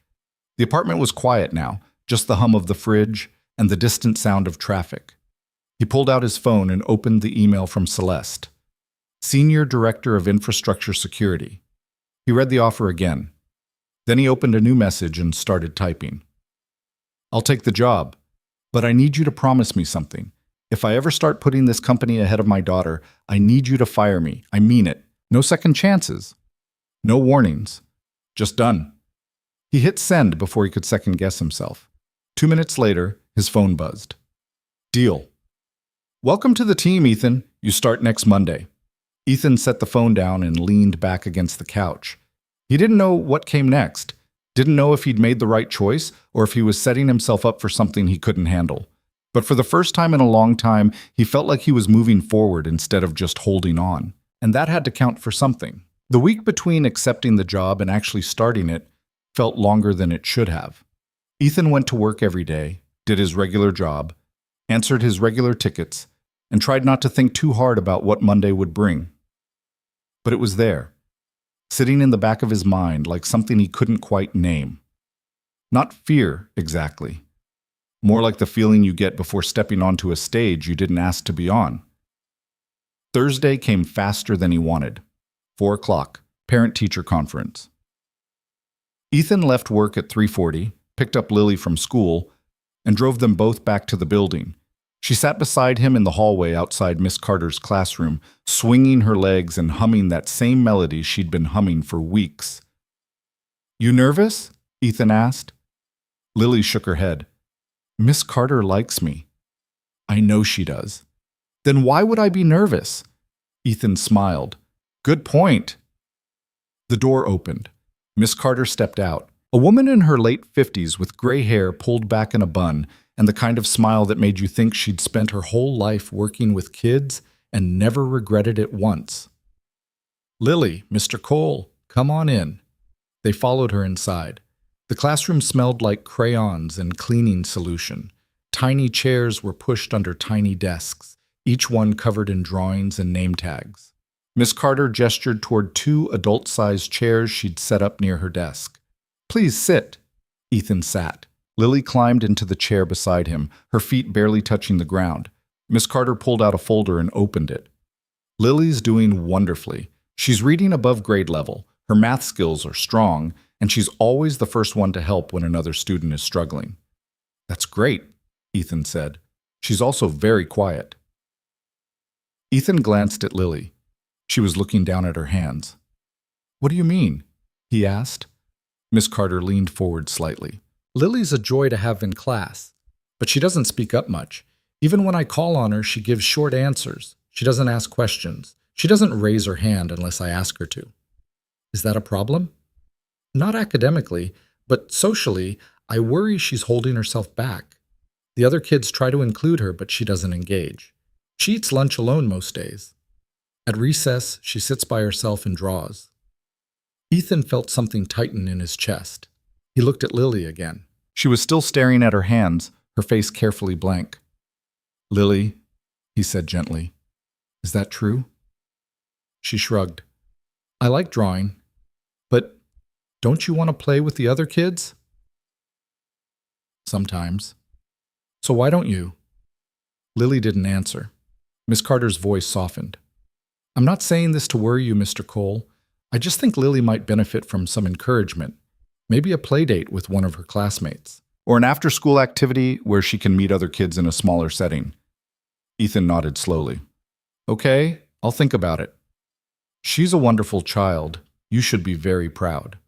Speaker 1: The apartment was quiet now, just the hum of the fridge and the distant sound of traffic. He pulled out his phone and opened the email from Celeste. Senior Director of Infrastructure Security. He read the offer again. Then he opened a new message and started typing. "I'll take the job, but I need you to promise me something. If I ever start putting this company ahead of my daughter, I need you to fire me. I mean it. No second chances. No warnings. Just done." He hit send before he could second guess himself. 2 minutes later, his phone buzzed. "Deal." "Welcome to the team, Ethan. You start next Monday." Ethan set the phone down and leaned back against the couch. He didn't know what came next, didn't know if he'd made the right choice or if he was setting himself up for something he couldn't handle. But for the first time in a long time, he felt like he was moving forward instead of just holding on. And that had to count for something. The week between accepting the job and actually starting it felt longer than it should have. Ethan went to work every day, did his regular job, answered his regular tickets, and tried not to think too hard about what Monday would bring. But it was there, sitting in the back of his mind like something he couldn't quite name. Not fear, exactly. More like the feeling you get before stepping onto a stage you didn't ask to be on. Thursday came faster than he wanted. 4 o'clock, parent-teacher conference. Ethan left work at 3:40, picked up Lily from school, and drove them both back to the building. She sat beside him in the hallway outside Miss Carter's classroom, swinging her legs and humming that same melody she'd been humming for weeks. "You nervous?" Ethan asked. Lily shook her head. "Miss Carter likes me." "I know she does." "Then why would I be nervous?" Ethan smiled. "Good point." The door opened. Miss Carter stepped out. A woman in her late 50s with gray hair pulled back in a bun and the kind of smile that made you think she'd spent her whole life working with kids and never regretted it once. "Lily, Mr. Cole, come on in." They followed her inside. The classroom smelled like crayons and cleaning solution. Tiny chairs were pushed under tiny desks, each one covered in drawings and name tags. Miss Carter gestured toward 2 adult-sized chairs she'd set up near her desk. "Please sit." Ethan sat. Lily climbed into the chair beside him, her feet barely touching the ground. Miss Carter pulled out a folder and opened it. "Lily's doing wonderfully. She's reading above grade level. Her math skills are strong, and she's always the first one to help when another student is struggling." "That's great," Ethan said. "She's also very quiet." Ethan glanced at Lily. She was looking down at her hands. "What do you mean?" he asked. Miss Carter leaned forward slightly. "Lily's a joy to have in class, but she doesn't speak up much. Even when I call on her, she gives short answers. She doesn't ask questions. She doesn't raise her hand unless I ask her to." "Is that a problem?" "Not academically, but socially, I worry she's holding herself back. The other kids try to include her, but she doesn't engage. She eats lunch alone most days. At recess, she sits by herself and draws." Ethan felt something tighten in his chest. He looked at Lily again. She was still staring at her hands, her face carefully blank. "Lily," he said gently, "is that true?" She shrugged. "I like drawing, but don't you want to play with the other kids?" "Sometimes." "So why don't you?" Lily didn't answer. Miss Carter's voice softened. "I'm not saying this to worry you, Mr. Cole. I just think Lily might benefit from some encouragement. Maybe a play date with one of her classmates. Or an after-school activity where she can meet other kids in a smaller setting. Ethan nodded slowly. Okay, I'll think about it. She's a wonderful child. You should be very proud.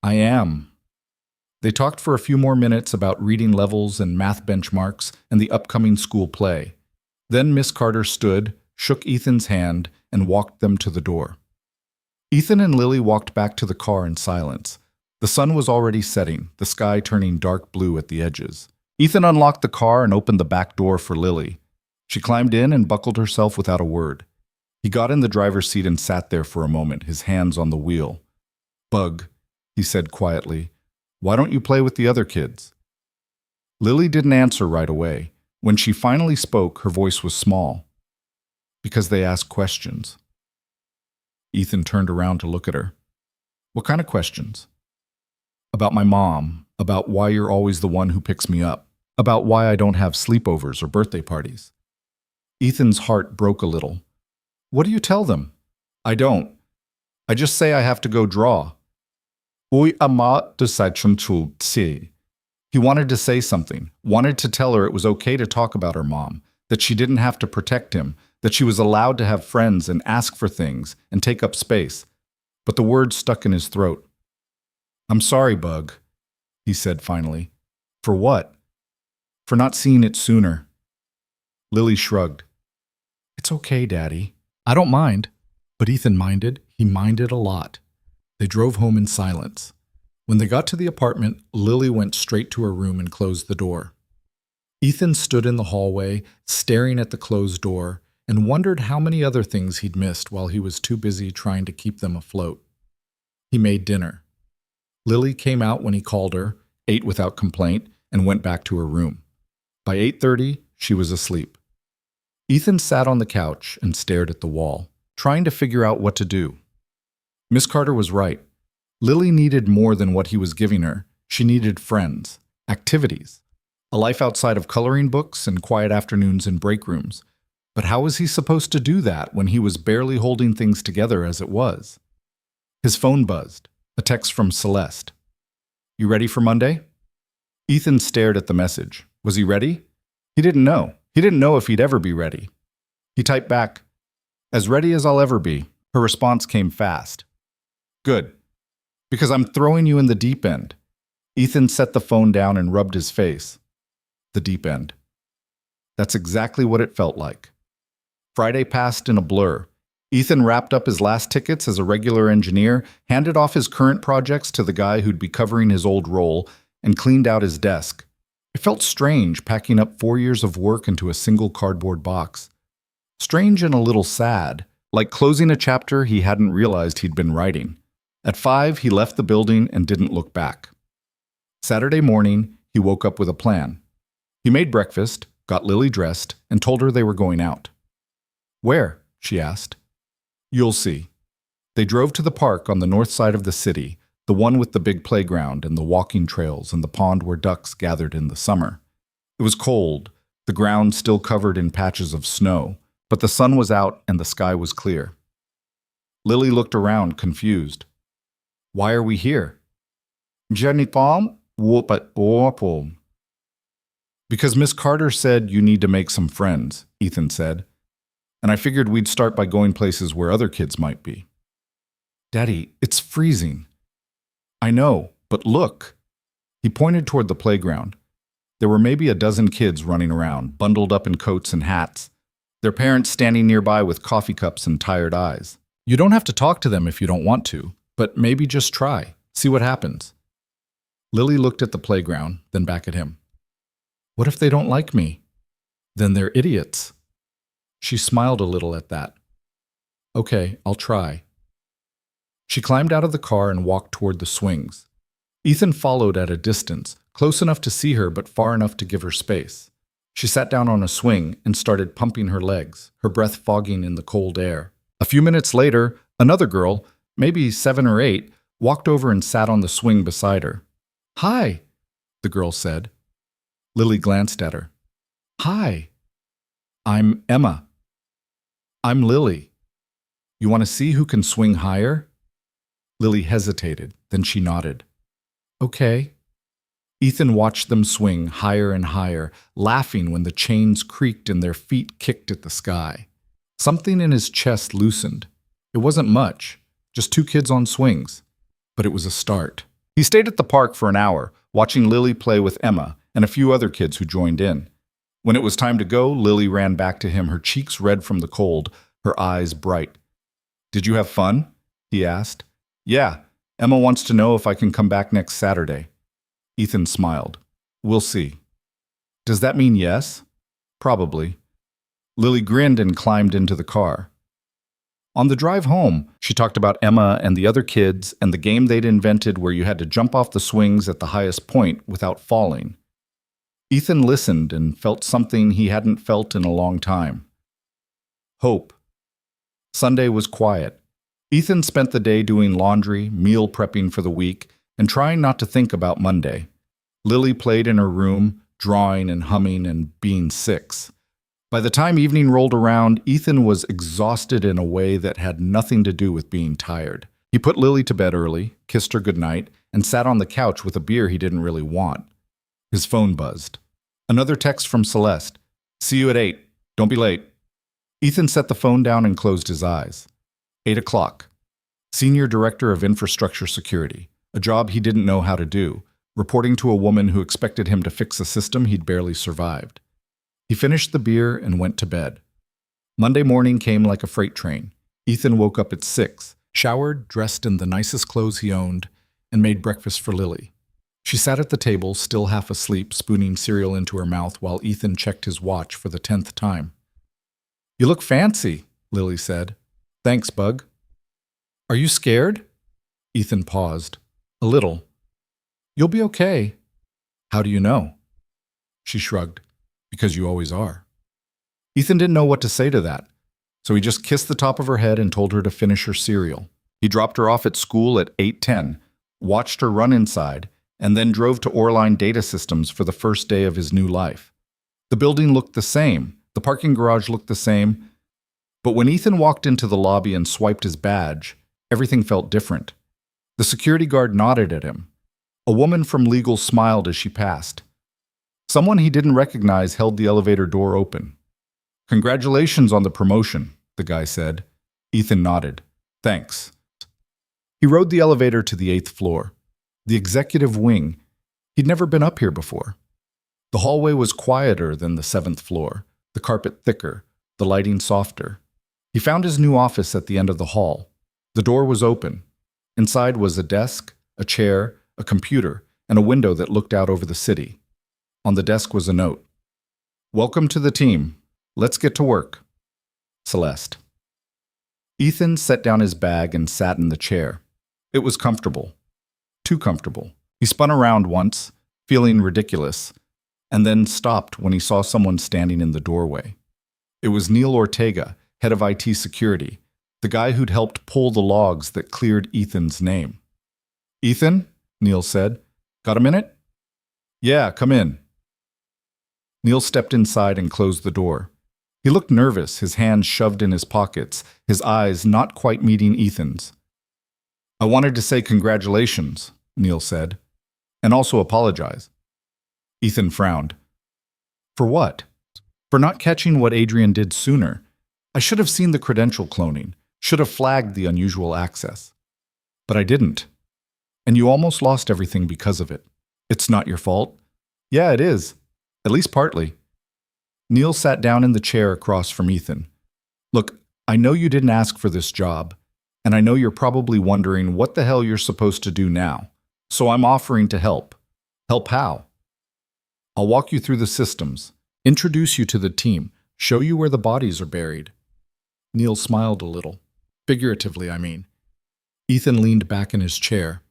Speaker 1: I am. They talked for a few more minutes about reading levels and math benchmarks and the upcoming school play. Then Miss Carter stood, shook Ethan's hand, and walked them to the door. Ethan and Lily walked back to the car in silence. The sun was already setting, the sky turning dark blue at the edges. Ethan unlocked the car and opened the back door for Lily. She climbed in and buckled herself without a word. He got in the driver's seat and sat there for a moment, his hands on the wheel. Bug, he said quietly, why don't you play with the other kids? Lily didn't answer right away. When she finally spoke, her voice was small. Because they ask questions. Ethan turned around to look at her. What kind of questions? About my mom, about why you're always the one who picks me up, about why I don't have sleepovers or birthday parties. Ethan's heart broke a little. What do you tell them? I don't. I just say I have to go draw. He wanted to say something, wanted to tell her it was okay to talk about her mom, that she didn't have to protect him, that she was allowed to have friends and ask for things and take up space. But the words stuck in his throat. I'm sorry, Bug, he said finally. For what? For not seeing it sooner. Lily shrugged. It's okay, Daddy. I don't mind. But Ethan minded. He minded a lot. They drove home in silence. When they got to the apartment, Lily went straight to her room and closed the door. Ethan stood in the hallway, staring at the closed door, and wondered how many other things he'd missed while he was too busy trying to keep them afloat. He made dinner. Lily came out when he called her, ate without complaint, and went back to her room. By 8:30, she was asleep. Ethan sat on the couch and stared at the wall, trying to figure out what to do. Miss Carter was right. Lily needed more than what he was giving her. She needed friends, activities, a life outside of coloring books and quiet afternoons in break rooms. But how was he supposed to do that when he was barely holding things together as it was? His phone buzzed, a text from Celeste. You ready for Monday? Ethan stared at the message. Was he ready? He didn't know. He didn't know if he'd ever be ready. He typed back, as ready as I'll ever be. Her response came fast. Good. Because I'm throwing you in the deep end. Ethan set the phone down and rubbed his face. The deep end. That's exactly what it felt like. Friday passed in a blur. Ethan wrapped up his last tickets as a regular engineer, handed off his current projects to the guy who'd be covering his old role, and cleaned out his desk. It felt strange packing up 4 years of work into a single cardboard box. Strange and a little sad, like closing a chapter he hadn't realized he'd been writing. At 5, he left the building and didn't look back. Saturday morning, he woke up with a plan. He made breakfast, got Lily dressed, and told her they were going out. Where? She asked. You'll see. They drove to the park on the north side of the city, the one with the big playground and the walking trails and the pond where ducks gathered in the summer. It was cold, the ground still covered in patches of snow, but the sun was out and the sky was clear. Lily looked around, confused. Why are we here? Because Miss Carter said you need to make some friends, Ethan said. And I figured we'd start by going places where other kids might be. Daddy, it's freezing. I know, but look. He pointed toward the playground. There were maybe a dozen kids running around, bundled up in coats and hats, their parents standing nearby with coffee cups and tired eyes. You don't have to talk to them if you don't want to, but maybe just try, see what happens. Lily looked at the playground, then back at him. What if they don't like me? Then they're idiots. She smiled a little at that. Okay, I'll try. She climbed out of the car and walked toward the swings. Ethan followed at a distance, close enough to see her but far enough to give her space. She sat down on a swing and started pumping her legs, her breath fogging in the cold air. A few minutes later, another girl, maybe 7 or 8, walked over and sat on the swing beside her. Hi, the girl said. Lily glanced at her. Hi. I'm Emma. I'm Lily. You want to see who can swing higher? Lily hesitated, then she nodded. Okay. Ethan watched them swing higher and higher, laughing when the chains creaked and their feet kicked at the sky. Something in his chest loosened. It wasn't much, just two kids on swings, but it was a start. He stayed at the park for an hour, watching Lily play with Emma and a few other kids who joined in. When it was time to go, Lily ran back to him, her cheeks red from the cold, her eyes bright. "Did you have fun?" he asked. "Yeah. Emma wants to know if I can come back next Saturday." Ethan smiled. "We'll see." "Does that mean yes?" "Probably." Lily grinned and climbed into the car. On the drive home, she talked about Emma and the other kids and the game they'd invented where you had to jump off the swings at the highest point without falling. Ethan listened and felt something he hadn't felt in a long time. Hope. Sunday was quiet. Ethan spent the day doing laundry, meal prepping for the week, and trying not to think about Monday. Lily played in her room, drawing and humming and being six. By the time evening rolled around, Ethan was exhausted in a way that had nothing to do with being tired. He put Lily to bed early, kissed her goodnight, and sat on the couch with a beer he didn't really want. His phone buzzed. Another text from Celeste. "See you at 8. Don't be late." Ethan set the phone down and closed his eyes. 8 o'clock. Senior Director of Infrastructure Security, a job he didn't know how to do, reporting to a woman who expected him to fix a system he'd barely survived. He finished the beer and went to bed. Monday morning came like a freight train. Ethan woke up at 6, showered, dressed in the nicest clothes he owned, and made breakfast for Lily. She sat at the table, still half asleep, spooning cereal into her mouth while Ethan checked his watch for the 10th time. "You look fancy," Lily said. "Thanks, Bug." "Are you scared?" Ethan paused. "A little." "You'll be okay." "How do you know?" She shrugged. "Because you always are." Ethan didn't know what to say to that, so he just kissed the top of her head and told her to finish her cereal. He dropped her off at school at 8:10, watched her run inside, and then drove to Orline Data Systems for the first day of his new life. The building looked the same, the parking garage looked the same, but when Ethan walked into the lobby and swiped his badge, everything felt different. The security guard nodded at him. A woman from legal smiled as she passed. Someone he didn't recognize held the elevator door open. "Congratulations on the promotion," the guy said. Ethan nodded. "Thanks." He rode the elevator to the 8th floor. The executive wing. He'd never been up here before. The hallway was quieter than the 7th floor, the carpet thicker, the lighting softer. He found his new office at the end of the hall. The door was open. Inside was a desk, a chair, a computer, and a window that looked out over the city. On the desk was a note. "Welcome to the team. Let's get to work. Celeste." Ethan set down his bag and sat in the chair. It was comfortable. Too comfortable. He spun around once, feeling ridiculous, and then stopped when he saw someone standing in the doorway. It was Neil Ortega, head of IT security, the guy who'd helped pull the logs that cleared Ethan's name. "Ethan," Neil said, "got a minute?" "Yeah, come in." Neil stepped inside and closed the door. He looked nervous, his hands shoved in his pockets, his eyes not quite meeting Ethan's. "I wanted to say congratulations," Neil said, "and also apologize." Ethan frowned. "For what?" "For not catching what Adrian did sooner. I should have seen the credential cloning, should have flagged the unusual access. But I didn't. And you almost lost everything because of it. It's not your fault." "Yeah, it is. At least partly." Neil sat down in the chair across from Ethan. "Look, I know you didn't ask for this job, and I know you're probably wondering what the hell you're supposed to do now. So I'm offering to help. Help how? I'll walk you through the systems, introduce you to the team, show you where the bodies are buried." Neil smiled a little. Figuratively, I mean. Ethan leaned back in his chair.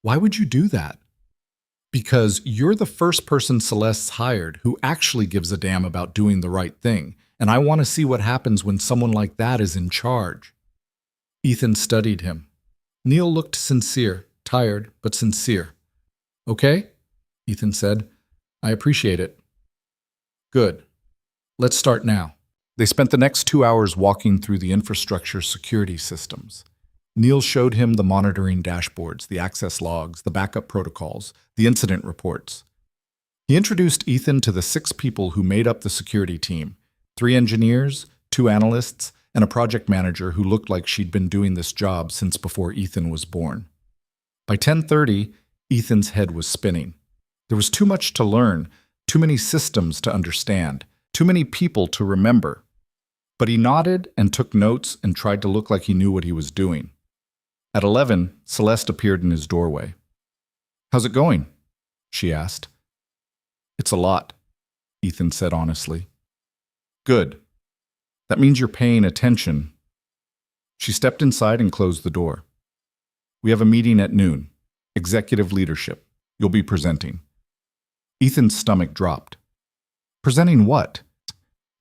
Speaker 1: "Why would you do that?" "Because you're the first person Celeste's hired who actually gives a damn about doing the right thing, and I want to see what happens when someone like that is in charge." Ethan studied him. Neil looked sincere, tired, but sincere. "Okay," Ethan said. "I appreciate it." "Good. Let's start now." They spent the next 2 hours walking through the infrastructure security systems. Neil showed him the monitoring dashboards, the access logs, the backup protocols, the incident reports. He introduced Ethan to the 6 people who made up the security team, 3 engineers, 2 analysts, and a project manager who looked like she'd been doing this job since before Ethan was born. By 10:30, Ethan's head was spinning. There was too much to learn, too many systems to understand, too many people to remember. But he nodded and took notes and tried to look like he knew what he was doing. At 11, Celeste appeared in his doorway. "How's it going?" she asked. "It's a lot," Ethan said honestly. "Good. That means you're paying attention." She stepped inside and closed the door. "We have a meeting at noon. Executive leadership. You'll be presenting." Ethan's stomach dropped. "Presenting what?"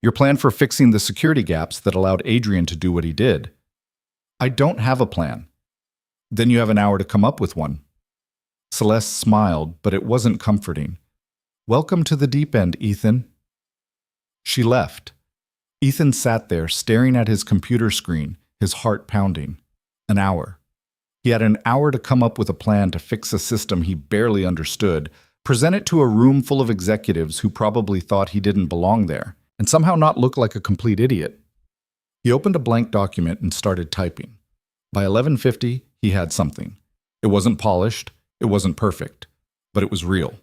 Speaker 1: "Your plan for fixing the security gaps that allowed Adrian to do what he did." "I don't have a plan." "Then you have an hour to come up with one." Celeste smiled, but it wasn't comforting. "Welcome to the deep end, Ethan." She left. Ethan sat there, staring at his computer screen, his heart pounding. An hour. He had an hour to come up with a plan to fix a system he barely understood, present it to a room full of executives who probably thought he didn't belong there, and somehow not look like a complete idiot. He opened a blank document and started typing. By 11:50, he had something. It wasn't polished, it wasn't perfect, but it was real.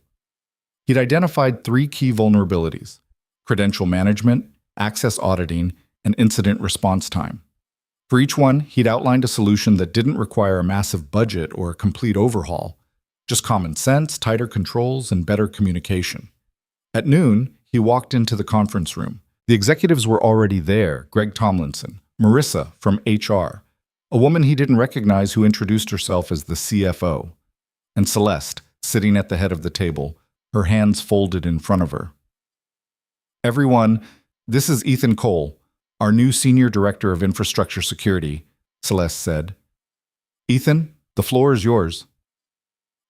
Speaker 1: He'd identified 3 key vulnerabilities: credential management, access auditing, and incident response time. For each one, he'd outlined a solution that didn't require a massive budget or a complete overhaul, just common sense, tighter controls, and better communication. At noon, he walked into the conference room. The executives were already there: Greg Tomlinson, Marissa from HR, a woman he didn't recognize who introduced herself as the CFO, and Celeste, sitting at the head of the table, her hands folded in front of her. "Everyone, this is Ethan Cole, our new Senior Director of Infrastructure Security," Celeste said. "Ethan, the floor is yours."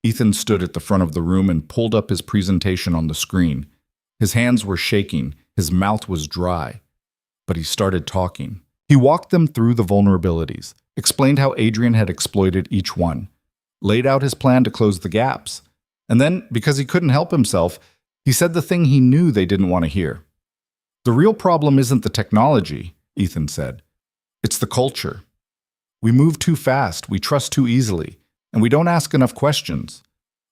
Speaker 1: Ethan stood at the front of the room and pulled up his presentation on the screen. His hands were shaking, his mouth was dry, but he started talking. He walked them through the vulnerabilities, explained how Adrian had exploited each one, laid out his plan to close the gaps, and then, because he couldn't help himself, he said the thing he knew they didn't want to hear. "The real problem isn't the technology," Ethan said. "It's the culture. We move too fast, we trust too easily, and we don't ask enough questions.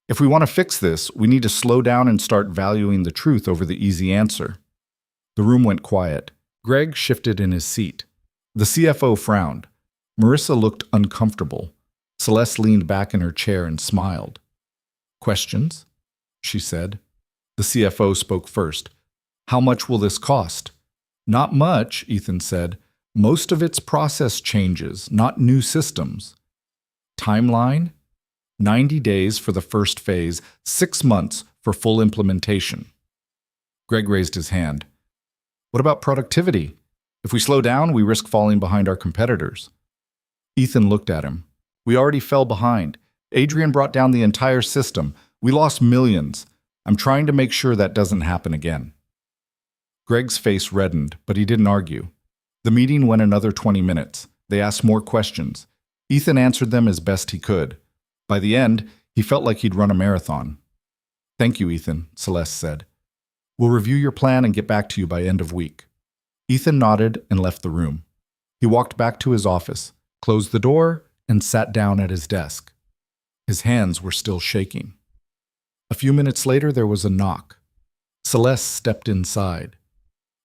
Speaker 1: If we want to fix this, we need to slow down and start valuing the truth over the easy answer." The room went quiet. Greg shifted in his seat. The CFO frowned. Marissa looked uncomfortable. Celeste leaned back in her chair and smiled. "Questions?" she said. The CFO spoke first. "How much will this cost?" "Not much," Ethan said. "Most of it's process changes, not new systems." "Timeline?" 90 days for the first phase, 6 months for full implementation. Greg raised his hand. "What about productivity? If we slow down, we risk falling behind our competitors." Ethan looked at him. "We already fell behind. Adrian brought down the entire system. We lost millions. I'm trying to make sure that doesn't happen again." Greg's face reddened, but he didn't argue. The meeting went another 20 minutes. They asked more questions. Ethan answered them as best he could. By the end, he felt like he'd run a marathon. "Thank you, Ethan," Celeste said. "We'll review your plan and get back to you by end of week." Ethan nodded and left the room. He walked back to his office, closed the door, and sat down at his desk. His hands were still shaking. A few minutes later, there was a knock. Celeste stepped inside.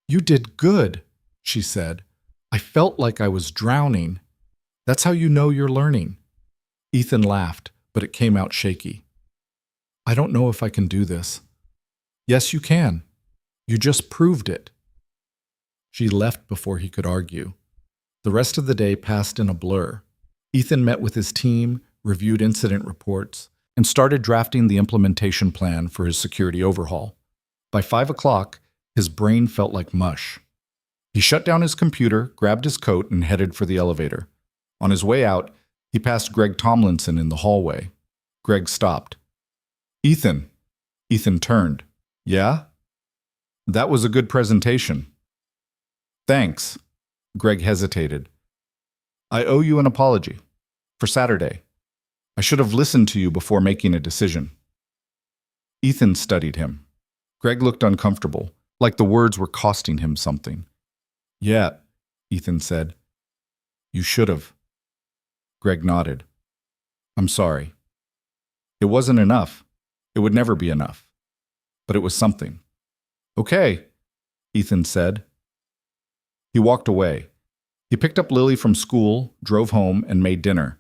Speaker 1: "You did good," she said. "I felt like I was drowning. That's how you know you're learning." Ethan laughed, but it came out shaky. "I don't know if I can do this." "Yes, you can. You just proved it." She left before he could argue. The rest of the day passed in a blur. Ethan met with his team, reviewed incident reports, and started drafting the implementation plan for his security overhaul. By 5 o'clock, his brain felt like mush. He shut down his computer, grabbed his coat, and headed for the elevator. On his way out, he passed Greg Tomlinson in the hallway. Greg stopped. "Ethan." Ethan turned. "Yeah?" "That was a good presentation." "Thanks." Greg hesitated. "I owe you an apology." For Saturday. I should have listened to you before making a decision. Ethan studied him. Greg looked uncomfortable, like the words were costing him something. Yeah, Ethan said. You should have. Greg nodded. I'm sorry. It wasn't enough. It would never be enough. But it was something. Okay, Ethan said. He walked away. He picked up Lily from school, drove home, and made dinner.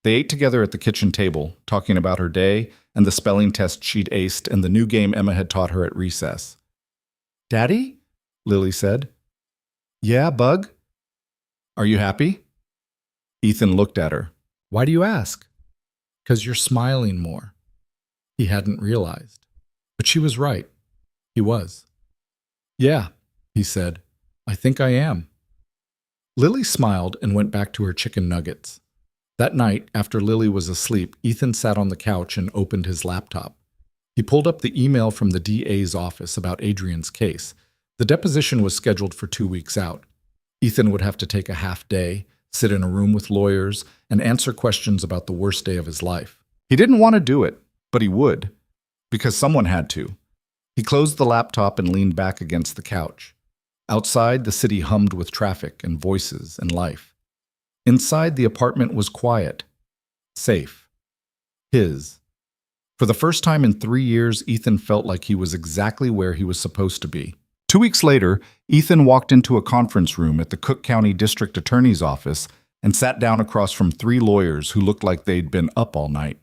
Speaker 1: They ate together at the kitchen table, talking about her day and the spelling test she'd aced and the new game Emma had taught her at recess. Daddy? Lily said. Yeah, Bug? Are you happy? Ethan looked at her. Why do you ask? 'Cause you're smiling more. He hadn't realized. But she was right. He was. Yeah, he said. I think I am. Lily smiled and went back to her chicken nuggets. That night, after Lily was asleep, Ethan sat on the couch and opened his laptop. He pulled up the email from the DA's office about Adrian's case. The deposition was scheduled for 2 weeks out. Ethan would have to take a half day, sit in a room with lawyers, and answer questions about the worst day of his life. He didn't want to do it, but he would, because someone had to. He closed the laptop and leaned back against the couch. Outside, the city hummed with traffic and voices and life. Inside, the apartment was quiet, safe. His. For the first time in 3 years, Ethan felt like he was exactly where he was supposed to be. 2 weeks later, Ethan walked into a conference room at the Cook County District Attorney's office and sat down across from 3 lawyers who looked like they'd been up all night.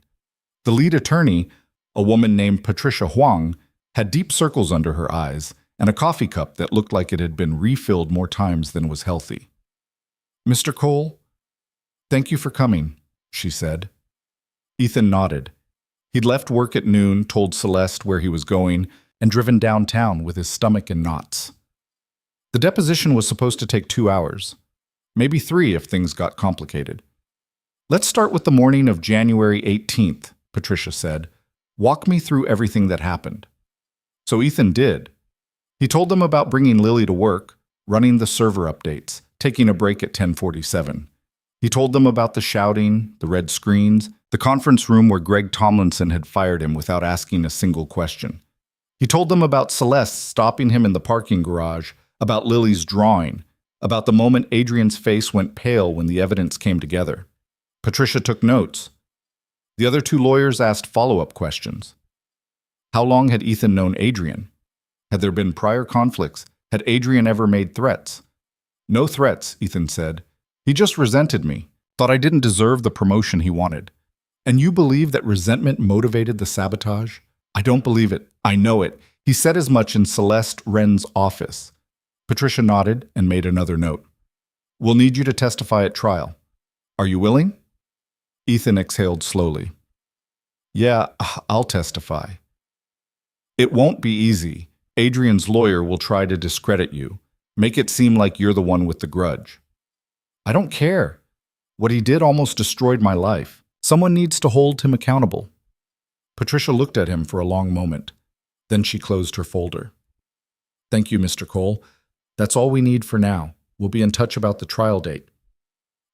Speaker 1: The lead attorney, a woman named Patricia Huang, had deep circles under her eyes and a coffee cup that looked like it had been refilled more times than was healthy. Mr. Cole, thank you for coming, she said. Ethan nodded. He'd left work at noon, told Celeste where he was going, and driven downtown with his stomach in knots. The deposition was supposed to take 2 hours, maybe 3 if things got complicated. Let's start with the morning of January 18th, Patricia said. Walk me through everything that happened. So Ethan did. He told them about bringing Lily to work, running the server updates, taking a break at 10:47. He told them about the shouting, the red screens, the conference room where Greg Tomlinson had fired him without asking a single question. He told them about Celeste stopping him in the parking garage, about Lily's drawing, about the moment Adrian's face went pale when the evidence came together. Patricia took notes. The other 2 lawyers asked follow-up questions. How long had Ethan known Adrian? Had there been prior conflicts? Had Adrian ever made threats? No threats, Ethan said. He just resented me, thought I didn't deserve the promotion he wanted. And you believe that resentment motivated the sabotage? I don't believe it. I know it. He said as much in Celeste Wren's office. Patricia nodded and made another note. We'll need you to testify at trial. Are you willing? Ethan exhaled slowly. Yeah, I'll testify. It won't be easy. Adrian's lawyer will try to discredit you, make it seem like you're the one with the grudge. I don't care. What he did almost destroyed my life. Someone needs to hold him accountable. Patricia looked at him for a long moment. Then she closed her folder. Thank you, Mr. Cole. That's all we need for now. We'll be in touch about the trial date.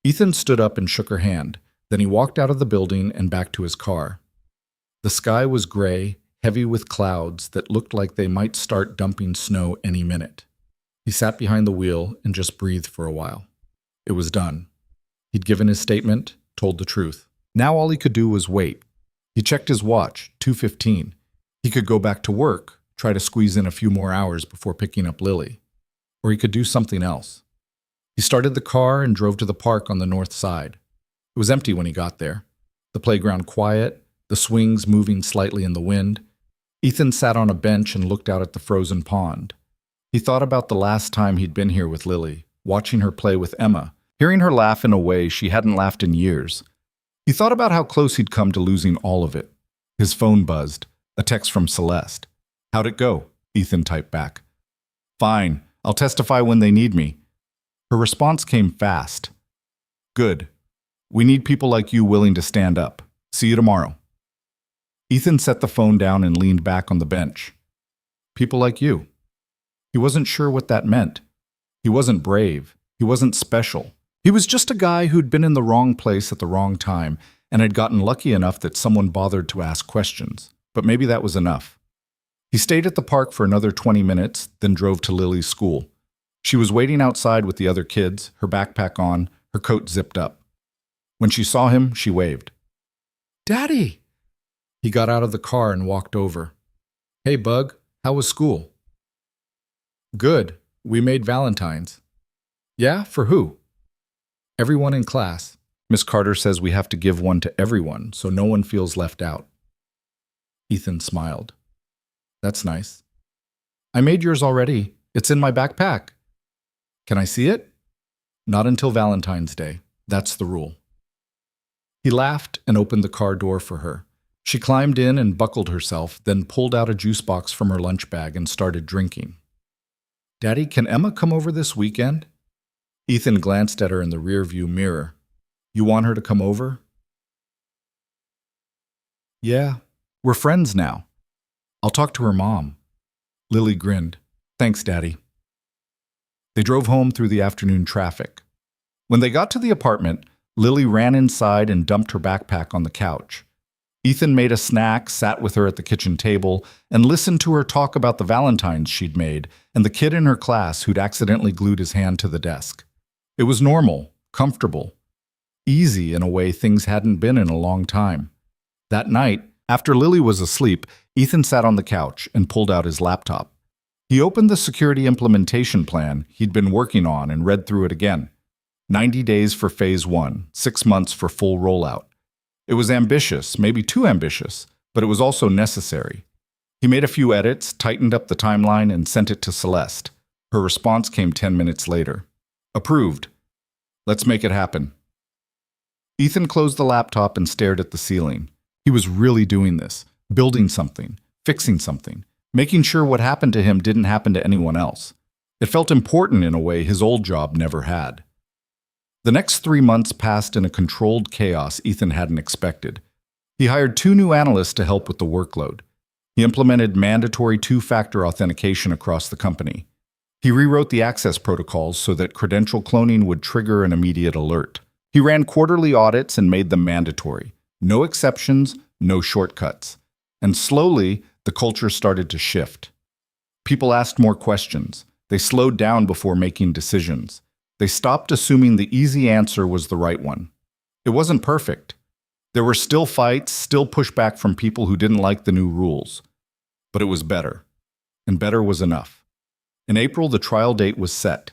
Speaker 1: Ethan stood up and shook her hand. Then he walked out of the building and back to his car. The sky was gray, heavy with clouds that looked like they might start dumping snow any minute. He sat behind the wheel and just breathed for a while. It was done. He'd given his statement, told the truth. Now all he could do was wait. He checked his watch, 2:15. He could go back to work, try to squeeze in a few more hours before picking up Lily. Or he could do something else. He started the car and drove to the park on the north side. It was empty when he got there. The playground quiet, the swings moving slightly in the wind. Ethan sat on a bench and looked out at the frozen pond. He thought about the last time he'd been here with Lily, watching her play with Emma, hearing her laugh in a way she hadn't laughed in years. He thought about how close he'd come to losing all of it. His phone buzzed, a text from Celeste. How'd it go? Ethan typed back. Fine, I'll testify when they need me. Her response came fast. Good. We need people like you willing to stand up. See you tomorrow. Ethan set the phone down and leaned back on the bench. People like you. He wasn't sure what that meant. He wasn't brave. He wasn't special. He was just a guy who'd been in the wrong place at the wrong time and had gotten lucky enough that someone bothered to ask questions. But maybe that was enough. He stayed at the park for another 20 minutes, then drove to Lily's school. She was waiting outside with the other kids, her backpack on, her coat zipped up. When she saw him, she waved. "Daddy!" He got out of the car and walked over. "Hey, Bug, how was school?" "Good. We made Valentines." "Yeah? For who?" "Everyone in class. Miss Carter says we have to give one to everyone, so no one feels left out." Ethan smiled. "That's nice." "I made yours already. It's in my backpack." "Can I see it?" "Not until Valentine's Day. That's the rule." He laughed and opened the car door for her. She climbed in and buckled herself, then pulled out a juice box from her lunch bag and started drinking. "Daddy, can Emma come over this weekend?" Ethan glanced at her in the rearview mirror. "You want her to come over?" "Yeah, we're friends now. I'll talk to her mom." Lily grinned. "Thanks, Daddy." They drove home through the afternoon traffic. When they got to the apartment, Lily ran inside and dumped her backpack on the couch. Ethan made a snack, sat with her at the kitchen table, and listened to her talk about the Valentines she'd made and the kid in her class who'd accidentally glued his hand to the desk. It was normal, comfortable, easy in a way things hadn't been in a long time. That night, after Lily was asleep, Ethan sat on the couch and pulled out his laptop. He opened the security implementation plan he'd been working on and read through it again. 90 days for Phase 1, 6 months for full rollout. It was ambitious, maybe too ambitious, but it was also necessary. He made a few edits, tightened up the timeline, and sent it to Celeste. Her response came 10 minutes later. "Approved. Let's make it happen." Ethan closed the laptop and stared at the ceiling. He was really doing this, building something, fixing something, making sure what happened to him didn't happen to anyone else. It felt important in a way his old job never had. The next 3 months passed in a controlled chaos Ethan hadn't expected. He hired 2 new analysts to help with the workload. He implemented mandatory 2-factor authentication across the company. He rewrote the access protocols so that credential cloning would trigger an immediate alert. He ran quarterly audits and made them mandatory. No exceptions, no shortcuts. And slowly, the culture started to shift. People asked more questions. They slowed down before making decisions. They stopped assuming the easy answer was the right one. It wasn't perfect. There were still fights, still pushback from people who didn't like the new rules. But it was better. And better was enough. In April, the trial date was set.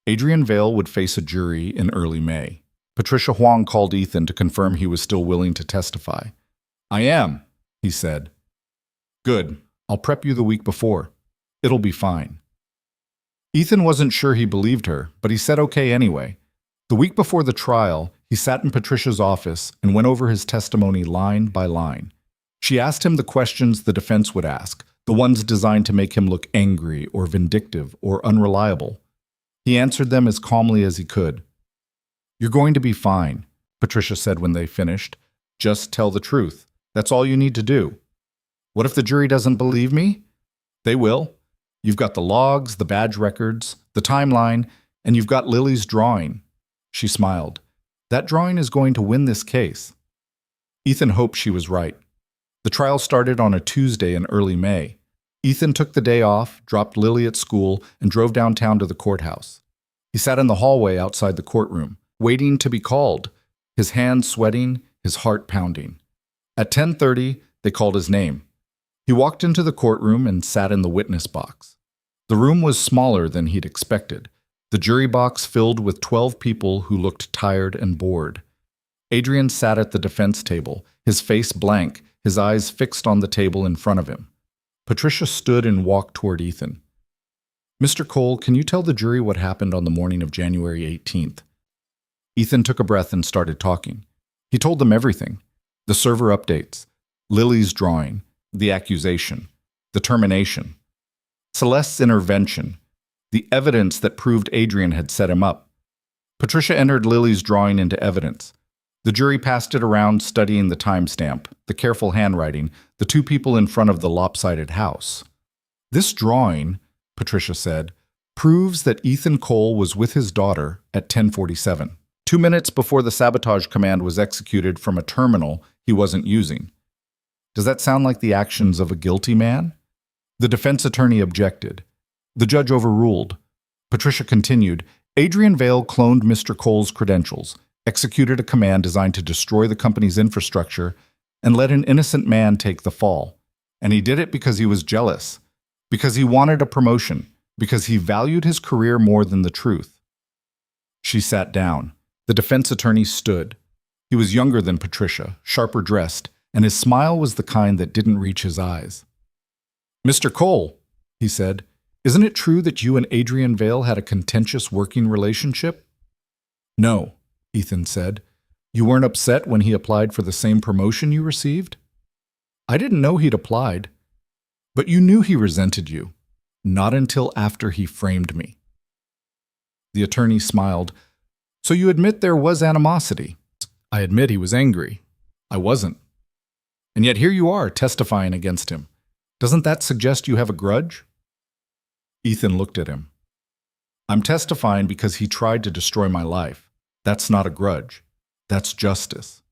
Speaker 1: Adrian Vale would face a jury in early May. Patricia Huang called Ethan to confirm he was still willing to testify. "I am," he said. "Good. I'll prep you the week before. It'll be fine." Ethan wasn't sure he believed her, but he said okay anyway. The week before the trial, he sat in Patricia's office and went over his testimony line by line. She asked him the questions the defense would ask, the ones designed to make him look angry or vindictive or unreliable. He answered them as calmly as he could. "You're going to be fine," Patricia said when they finished. "Just tell the truth. That's all you need to do." "What if the jury doesn't believe me?" "They will. You've got the logs, the badge records, the timeline, and you've got Lily's drawing." She smiled. "That drawing is going to win this case." Ethan hoped she was right. The trial started on a Tuesday in early May. Ethan took the day off, dropped Lily at school, and drove downtown to the courthouse. He sat in the hallway outside the courtroom, waiting to be called, his hands sweating, his heart pounding. At 10:30, they called his name. He walked into the courtroom and sat in the witness box. The room was smaller than he'd expected, the jury box filled with 12 people who looked tired and bored. Adrian sat at the defense table, his face blank, his eyes fixed on the table in front of him. Patricia stood and walked toward Ethan. "Mr. Cole, can you tell the jury what happened on the morning of January 18th? Ethan took a breath and started talking. He told them everything. The server updates, Lily's drawing, the accusation, the termination, Celeste's intervention, the evidence that proved Adrian had set him up. Patricia entered Lily's drawing into evidence. The jury passed it around, studying the timestamp, the careful handwriting, the 2 people in front of the lopsided house. "This drawing," Patricia said, "proves that Ethan Cole was with his daughter at 10:47. 2 minutes before the sabotage command was executed from a terminal he wasn't using. Does that sound like the actions of a guilty man? The defense attorney objected. The judge overruled. Patricia continued, Adrian Vale cloned Mr. Cole's credentials, executed a command designed to destroy the company's infrastructure, and let an innocent man take the fall. And he did it because he was jealous, because he wanted a promotion, because he valued his career more than the truth. She sat down. The defense attorney stood. He was younger than Patricia, sharper dressed, and his smile was the kind that didn't reach his eyes. Mr. Cole, he said, isn't it true that you and Adrian Vale had a contentious working relationship? No, Ethan said. You weren't upset when he applied for the same promotion you received? I didn't know he'd applied. But you knew he resented you. Not until after he framed me. The attorney smiled. So you admit there was animosity? I admit he was angry. I wasn't. And yet here you are, testifying against him. Doesn't that suggest you have a grudge? Ethan looked at him. I'm testifying because he tried to destroy my life. That's not a grudge. That's justice.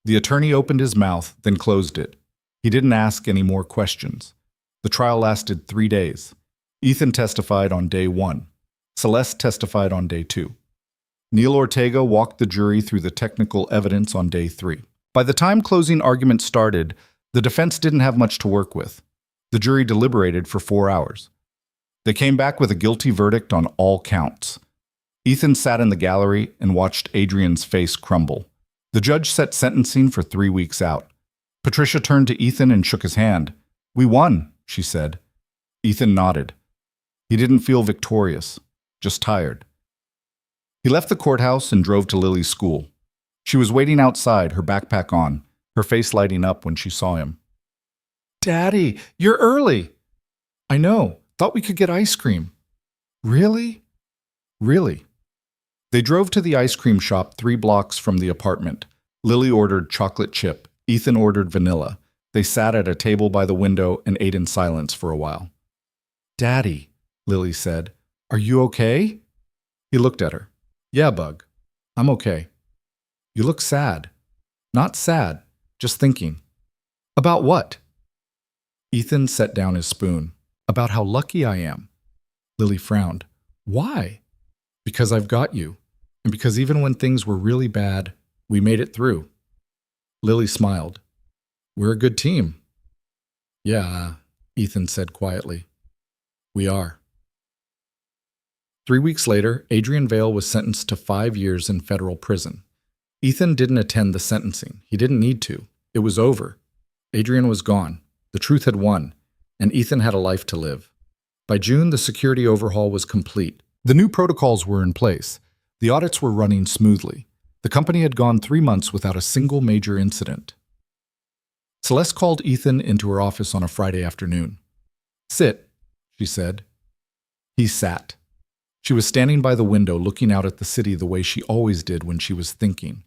Speaker 1: The attorney opened his mouth, then closed it. He didn't ask any more questions. The trial lasted 3 days. Ethan testified on day 1. Celeste testified on day 2. Neil Ortega walked the jury through the technical evidence on day 3. By the time closing argument started, the defense didn't have much to work with. The jury deliberated for 4 hours. They came back with a guilty verdict on all counts. Ethan sat in the gallery and watched Adrian's face crumble. The judge set sentencing for 3 weeks out. Patricia turned to Ethan and shook his hand. We won, she said. Ethan nodded. He didn't feel victorious, just tired. He left the courthouse and drove to Lily's school. She was waiting outside, her backpack on, her face lighting up when she saw him. Daddy, you're early. I know. Thought we could get ice cream. Really? Really. They drove to the ice cream shop 3 blocks from the apartment. Lily ordered chocolate chip. Ethan ordered vanilla. They sat at a table by the window and ate in silence for a while. Daddy, Lily said, are you okay? He looked at her. Yeah, Bug. I'm okay. You look sad. Not sad, just thinking. About what? Ethan set down his spoon. About how lucky I am. Lily frowned. Why? Because I've got you. And because even when things were really bad, we made it through. Lily smiled. We're a good team. Yeah, Ethan said quietly. We are. 3 weeks later, Adrian Vale was sentenced to 5 years in federal prison. Ethan didn't attend the sentencing. He didn't need to. It was over. Adrian was gone. The truth had won. And Ethan had a life to live. By June, the security overhaul was complete. The new protocols were in place. The audits were running smoothly. The company had gone 3 months without a single major incident. Celeste called Ethan into her office on a Friday afternoon. Sit, she said. He sat. She was standing by the window looking out at the city the way she always did when she was thinking.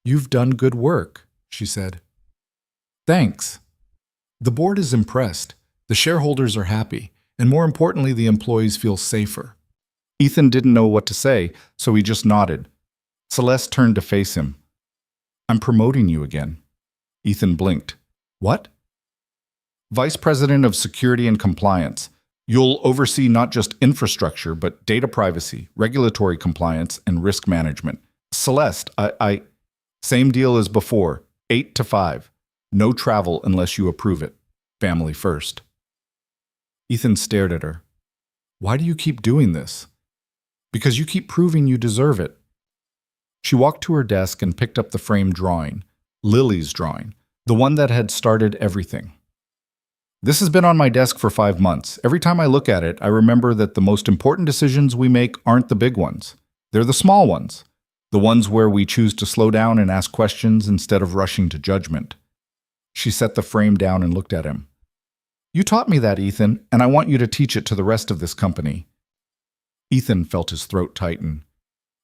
Speaker 1: You've done good work, she said. Thanks. The board is impressed. The shareholders are happy, and more importantly, the employees feel safer. Ethan didn't know what to say, so he just nodded. Celeste turned to face him. I'm promoting you again. Ethan blinked. What? Vice President of Security and Compliance. You'll oversee not just infrastructure, but data privacy, regulatory compliance, and risk management. Celeste, Same deal as before. 8 to 5. No travel unless you approve it. Family first. Ethan stared at her. Why do you keep doing this? Because you keep proving you deserve it. She walked to her desk and picked up the framed drawing, Lily's drawing, the one that had started everything. This has been on my desk for 5 months. Every time I look at it, I remember that the most important decisions we make aren't the big ones. They're the small ones. The ones where we choose to slow down and ask questions instead of rushing to judgment. She set the frame down and looked at him. You taught me that, Ethan, and I want you to teach it to the rest of this company. Ethan felt his throat tighten.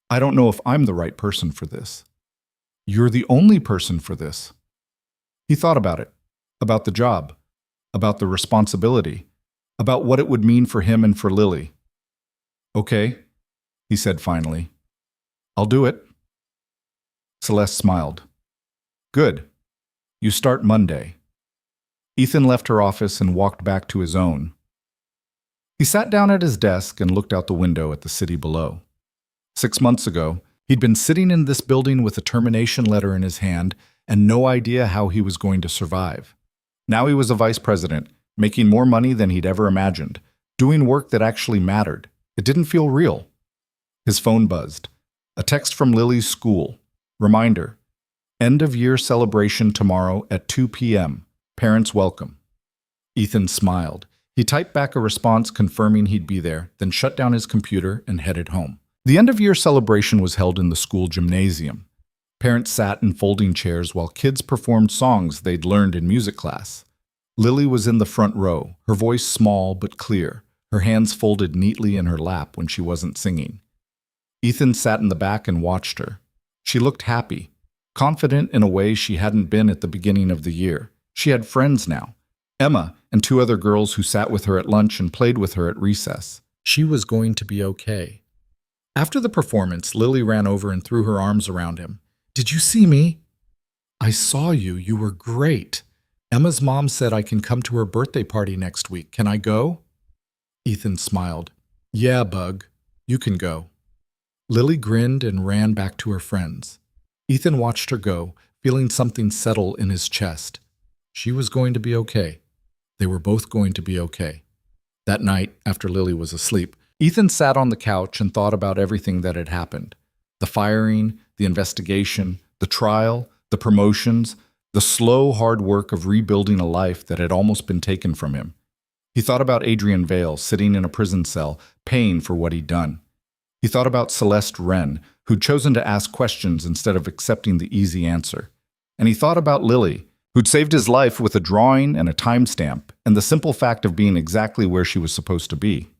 Speaker 1: I don't know if I'm the right person for this. You're the only person for this. He thought about it, about the job, about the responsibility, about what it would mean for him and for Lily. Okay, he said finally. I'll do it. Celeste smiled. Good. You start Monday. Ethan left her office and walked back to his own. He sat down at his desk and looked out the window at the city below. 6 months ago, he'd been sitting in this building with a termination letter in his hand and no idea how he was going to survive. Now he was a vice president, making more money than he'd ever imagined, doing work that actually mattered. It didn't feel real. His phone buzzed. A text from Lily's school. Reminder: end of year celebration tomorrow at 2 p.m. Parents welcome. Ethan smiled. He typed back a response confirming he'd be there, then shut down his computer and headed home. The end-of-year celebration was held in the school gymnasium. Parents sat in folding chairs while kids performed songs they'd learned in music class. Lily was in the front row, her voice small but clear, her hands folded neatly in her lap when she wasn't singing. Ethan sat in the back and watched her. She looked happy, confident in a way she hadn't been at the beginning of the year. She had friends now. Emma and 2 other girls who sat with her at lunch and played with her at recess. She was going to be okay. After the performance, Lily ran over and threw her arms around him. Did you see me? I saw you. You were great. Emma's mom said I can come to her birthday party next week. Can I go? Ethan smiled. Yeah, Bug. You can go. Lily grinned and ran back to her friends. Ethan watched her go, feeling something settle in his chest. She was going to be okay. They were both going to be okay. That night, after Lily was asleep, Ethan sat on the couch and thought about everything that had happened. The firing, the investigation, the trial, the promotions, the slow, hard work of rebuilding a life that had almost been taken from him. He thought about Adrian Vale sitting in a prison cell, paying for what he'd done. He thought about Celeste Wren, who'd chosen to ask questions instead of accepting the easy answer. And he thought about Lily, who'd saved his life with a drawing and a timestamp, and the simple fact of being exactly where she was supposed to be.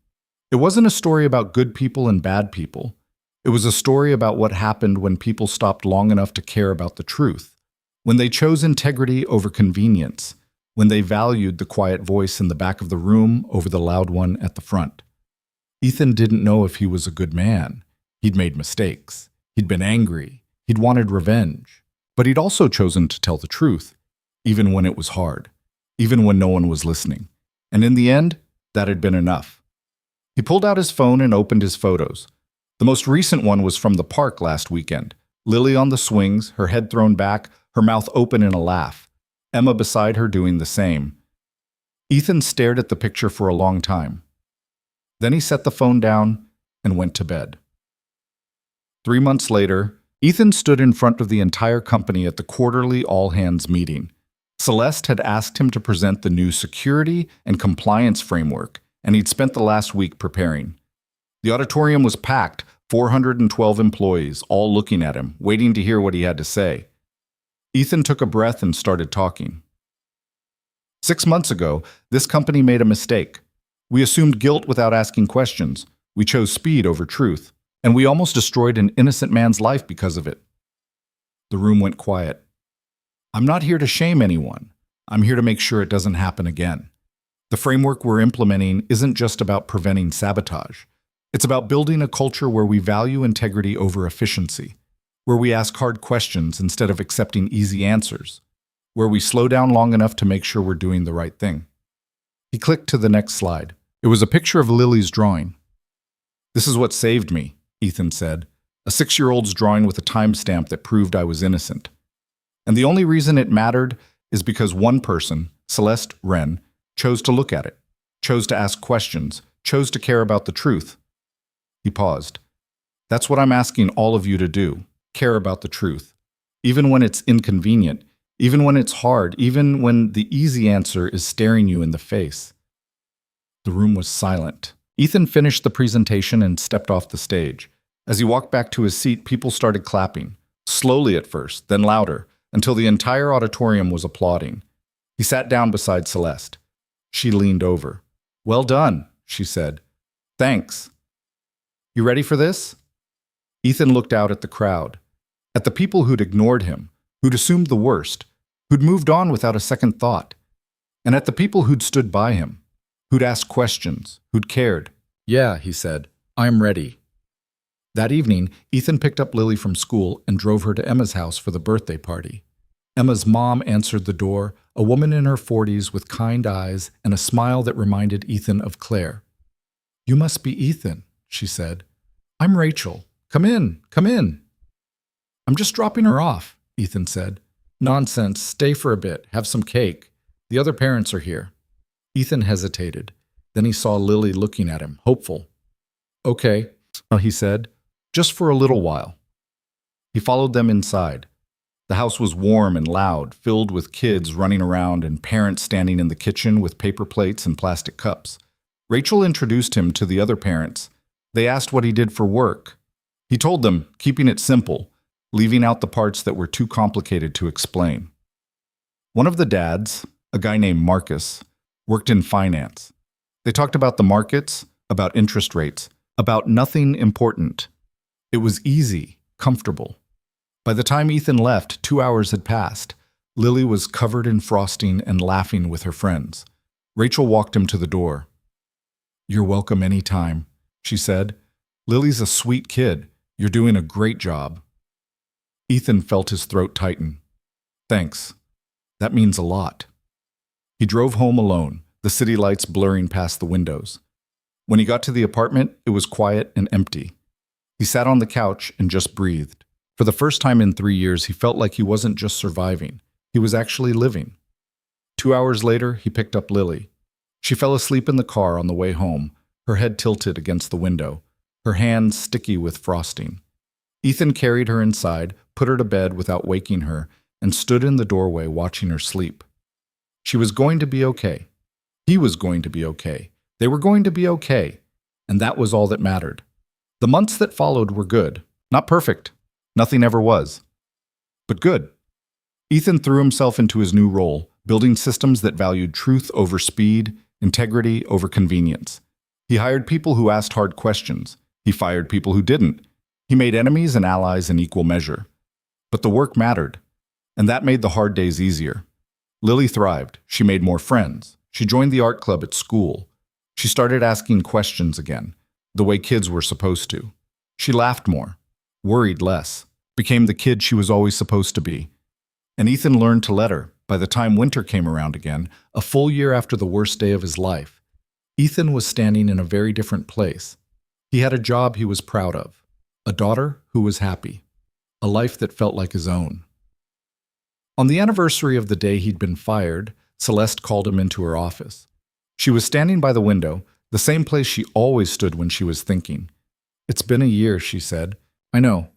Speaker 1: It wasn't a story about good people and bad people. It was a story about what happened when people stopped long enough to care about the truth, when they chose integrity over convenience, when they valued the quiet voice in the back of the room over the loud one at the front. Ethan didn't know if he was a good man. He'd made mistakes. He'd been angry. He'd wanted revenge. But he'd also chosen to tell the truth, even when it was hard, even when no one was listening. And in the end, that had been enough. He pulled out his phone and opened his photos. The most recent one was from the park last weekend. Lily on the swings, her head thrown back, her mouth open in a laugh. Emma beside her doing the same. Ethan stared at the picture for a long time. Then he set the phone down and went to bed. 3 months later, Ethan stood in front of the entire company at the quarterly all-hands meeting. Celeste had asked him to present the new security and compliance framework, and he'd spent the last week preparing. The auditorium was packed, 412 employees, all looking at him, waiting to hear what he had to say. Ethan took a breath and started talking. 6 months ago, this company made a mistake. We assumed guilt without asking questions. We chose speed over truth, and we almost destroyed an innocent man's life because of it. The room went quiet. I'm not here to shame anyone. I'm here to make sure it doesn't happen again. The framework we're implementing isn't just about preventing sabotage. It's about building a culture where we value integrity over efficiency, where we ask hard questions instead of accepting easy answers, where we slow down long enough to make sure we're doing the right thing. He clicked to the next slide. It was a picture of Lily's drawing. This is what saved me, Ethan said, a 6-year-old's drawing with a timestamp that proved I was innocent. And the only reason it mattered is because one person, Celeste Wren, chose to look at it, chose to ask questions, chose to care about the truth. He paused. That's what I'm asking all of you to do, care about the truth. Even when it's inconvenient, even when it's hard, even when the easy answer is staring you in the face. The room was silent. Ethan finished the presentation and stepped off the stage. As he walked back to his seat, people started clapping, slowly at first, then louder, until the entire auditorium was applauding. He sat down beside Celeste. She leaned over. Well done, she said. Thanks. You ready for this? Ethan looked out at the crowd, at the people who'd ignored him, who'd assumed the worst, who'd moved on without a second thought, and at the people who'd stood by him, who'd asked questions, who'd cared. Yeah, he said, I'm ready. That evening, Ethan picked up Lily from school and drove her to Emma's house for the birthday party. Emma's mom answered the door, a woman in her 40s with kind eyes and a smile that reminded Ethan of Claire. "You must be Ethan," she said. "I'm Rachel. Come in, come in." "I'm just dropping her off," Ethan said. "Nonsense. Stay for a bit. Have some cake. The other parents are here." Ethan hesitated. Then he saw Lily looking at him, hopeful. "Okay," he said, "just for a little while." He followed them inside. The house was warm and loud, filled with kids running around and parents standing in the kitchen with paper plates and plastic cups. Rachel introduced him to the other parents. They asked what he did for work. He told them, keeping it simple, leaving out the parts that were too complicated to explain. One of the dads, a guy named Marcus, worked in finance. They talked about the markets, about interest rates, about nothing important. It was easy, comfortable. By the time Ethan left, 2 hours had passed. Lily was covered in frosting and laughing with her friends. Rachel walked him to the door. "You're welcome any time," she said. "Lily's a sweet kid. You're doing a great job." Ethan felt his throat tighten. "Thanks. That means a lot." He drove home alone, the city lights blurring past the windows. When he got to the apartment, it was quiet and empty. He sat on the couch and just breathed. For the first time in 3 years, he felt like he wasn't just surviving. He was actually living. 2 hours later, he picked up Lily. She fell asleep in the car on the way home, her head tilted against the window, her hands sticky with frosting. Ethan carried her inside, put her to bed without waking her, and stood in the doorway watching her sleep. She was going to be okay. He was going to be okay. They were going to be okay. And that was all that mattered. The months that followed were good. Not perfect. Nothing ever was. But good. Ethan threw himself into his new role, building systems that valued truth over speed, integrity over convenience. He hired people who asked hard questions. He fired people who didn't. He made enemies and allies in equal measure. But the work mattered, and that made the hard days easier. Lily thrived. She made more friends. She joined the art club at school. She started asking questions again, the way kids were supposed to. She laughed more, worried less, became the kid she was always supposed to be. And Ethan learned to let her. By the time winter came around again, a full year after the worst day of his life, Ethan was standing in a very different place. He had a job he was proud of, a daughter who was happy, a life that felt like his own. On the anniversary of the day he'd been fired, Celeste called him into her office. She was standing by the window, the same place she always stood when she was thinking. "It's been a year," she said. "I know.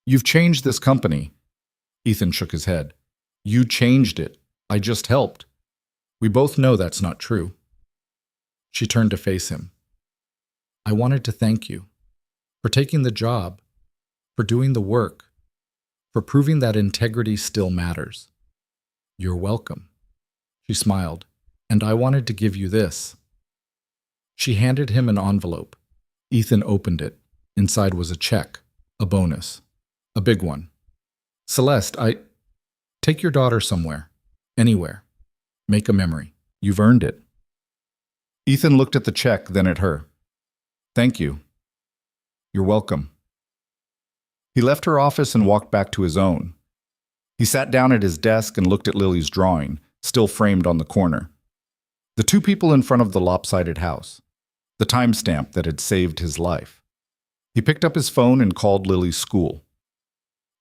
Speaker 1: You've changed this company." Ethan shook his head. "You changed it. I just helped." "We both know that's not true." She turned to face him. "I wanted to thank you for taking the job, for doing the work, for proving that integrity still matters." "You're welcome." She smiled. "And I wanted to give you this." She handed him an envelope. Ethan opened it. Inside was a check, a bonus, a big one. "Celeste, take your daughter somewhere, anywhere. Make a memory. You've earned it." Ethan looked at the check, then at her. "Thank you." "You're welcome." He left her office and walked back to his own. He sat down at his desk and looked at Lily's drawing, still framed on the corner. The two people in front of the lopsided house. The timestamp that had saved his life. He picked up his phone and called Lily's school.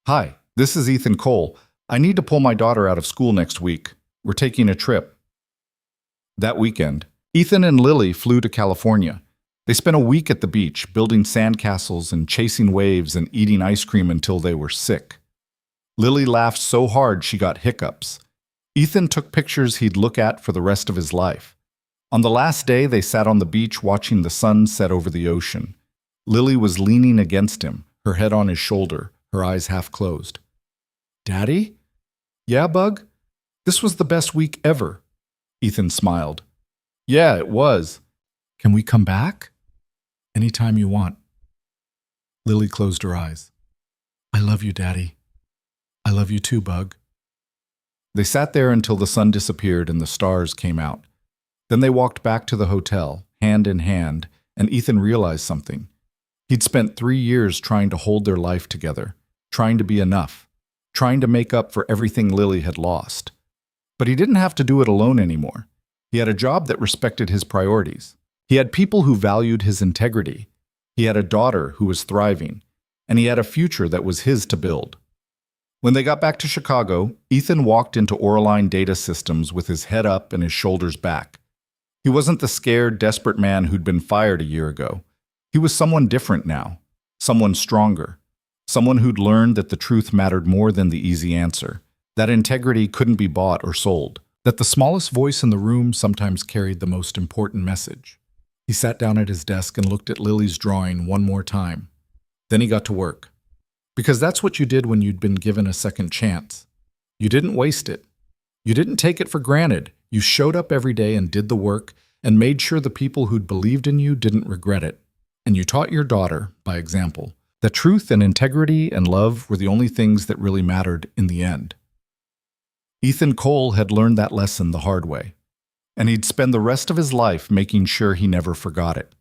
Speaker 1: "Hi, this is Ethan Cole. I need to pull my daughter out of school next week. We're taking a trip." That weekend, Ethan and Lily flew to California. They spent a week at the beach, building sandcastles and chasing waves and eating ice cream until they were sick. Lily laughed so hard she got hiccups. Ethan took pictures he'd look at for the rest of his life. On the last day, they sat on the beach watching the sun set over the ocean. Lily was leaning against him, her head on his shoulder, her eyes half closed. "Daddy?" "Yeah, Bug? This was the best week ever." Ethan smiled. "Yeah, it was. Can we come back?" "Anytime you want." Lily closed her eyes. "I love you, Daddy." "I love you too, Bug." They sat there until the sun disappeared and the stars came out. Then they walked back to the hotel, hand in hand, and Ethan realized something. He'd spent 3 years trying to hold their life together, trying to be enough, trying to make up for everything Lily had lost. But he didn't have to do it alone anymore. He had a job that respected his priorities. He had people who valued his integrity. He had a daughter who was thriving, and he had a future that was his to build. When they got back to Chicago, Ethan walked into Oraline Data Systems with his head up and his shoulders back. He wasn't the scared, desperate man who'd been fired a year ago. He was someone different now, someone stronger, someone who'd learned that the truth mattered more than the easy answer, that integrity couldn't be bought or sold, that the smallest voice in the room sometimes carried the most important message. He sat down at his desk and looked at Lily's drawing one more time. Then he got to work. Because that's what you did when you'd been given a second chance. You didn't waste it. You didn't take it for granted. You showed up every day and did the work and made sure the people who'd believed in you didn't regret it. And you taught your daughter, by example, that truth and integrity and love were the only things that really mattered in the end. Ethan Cole had learned that lesson the hard way, and he'd spend the rest of his life making sure he never forgot it.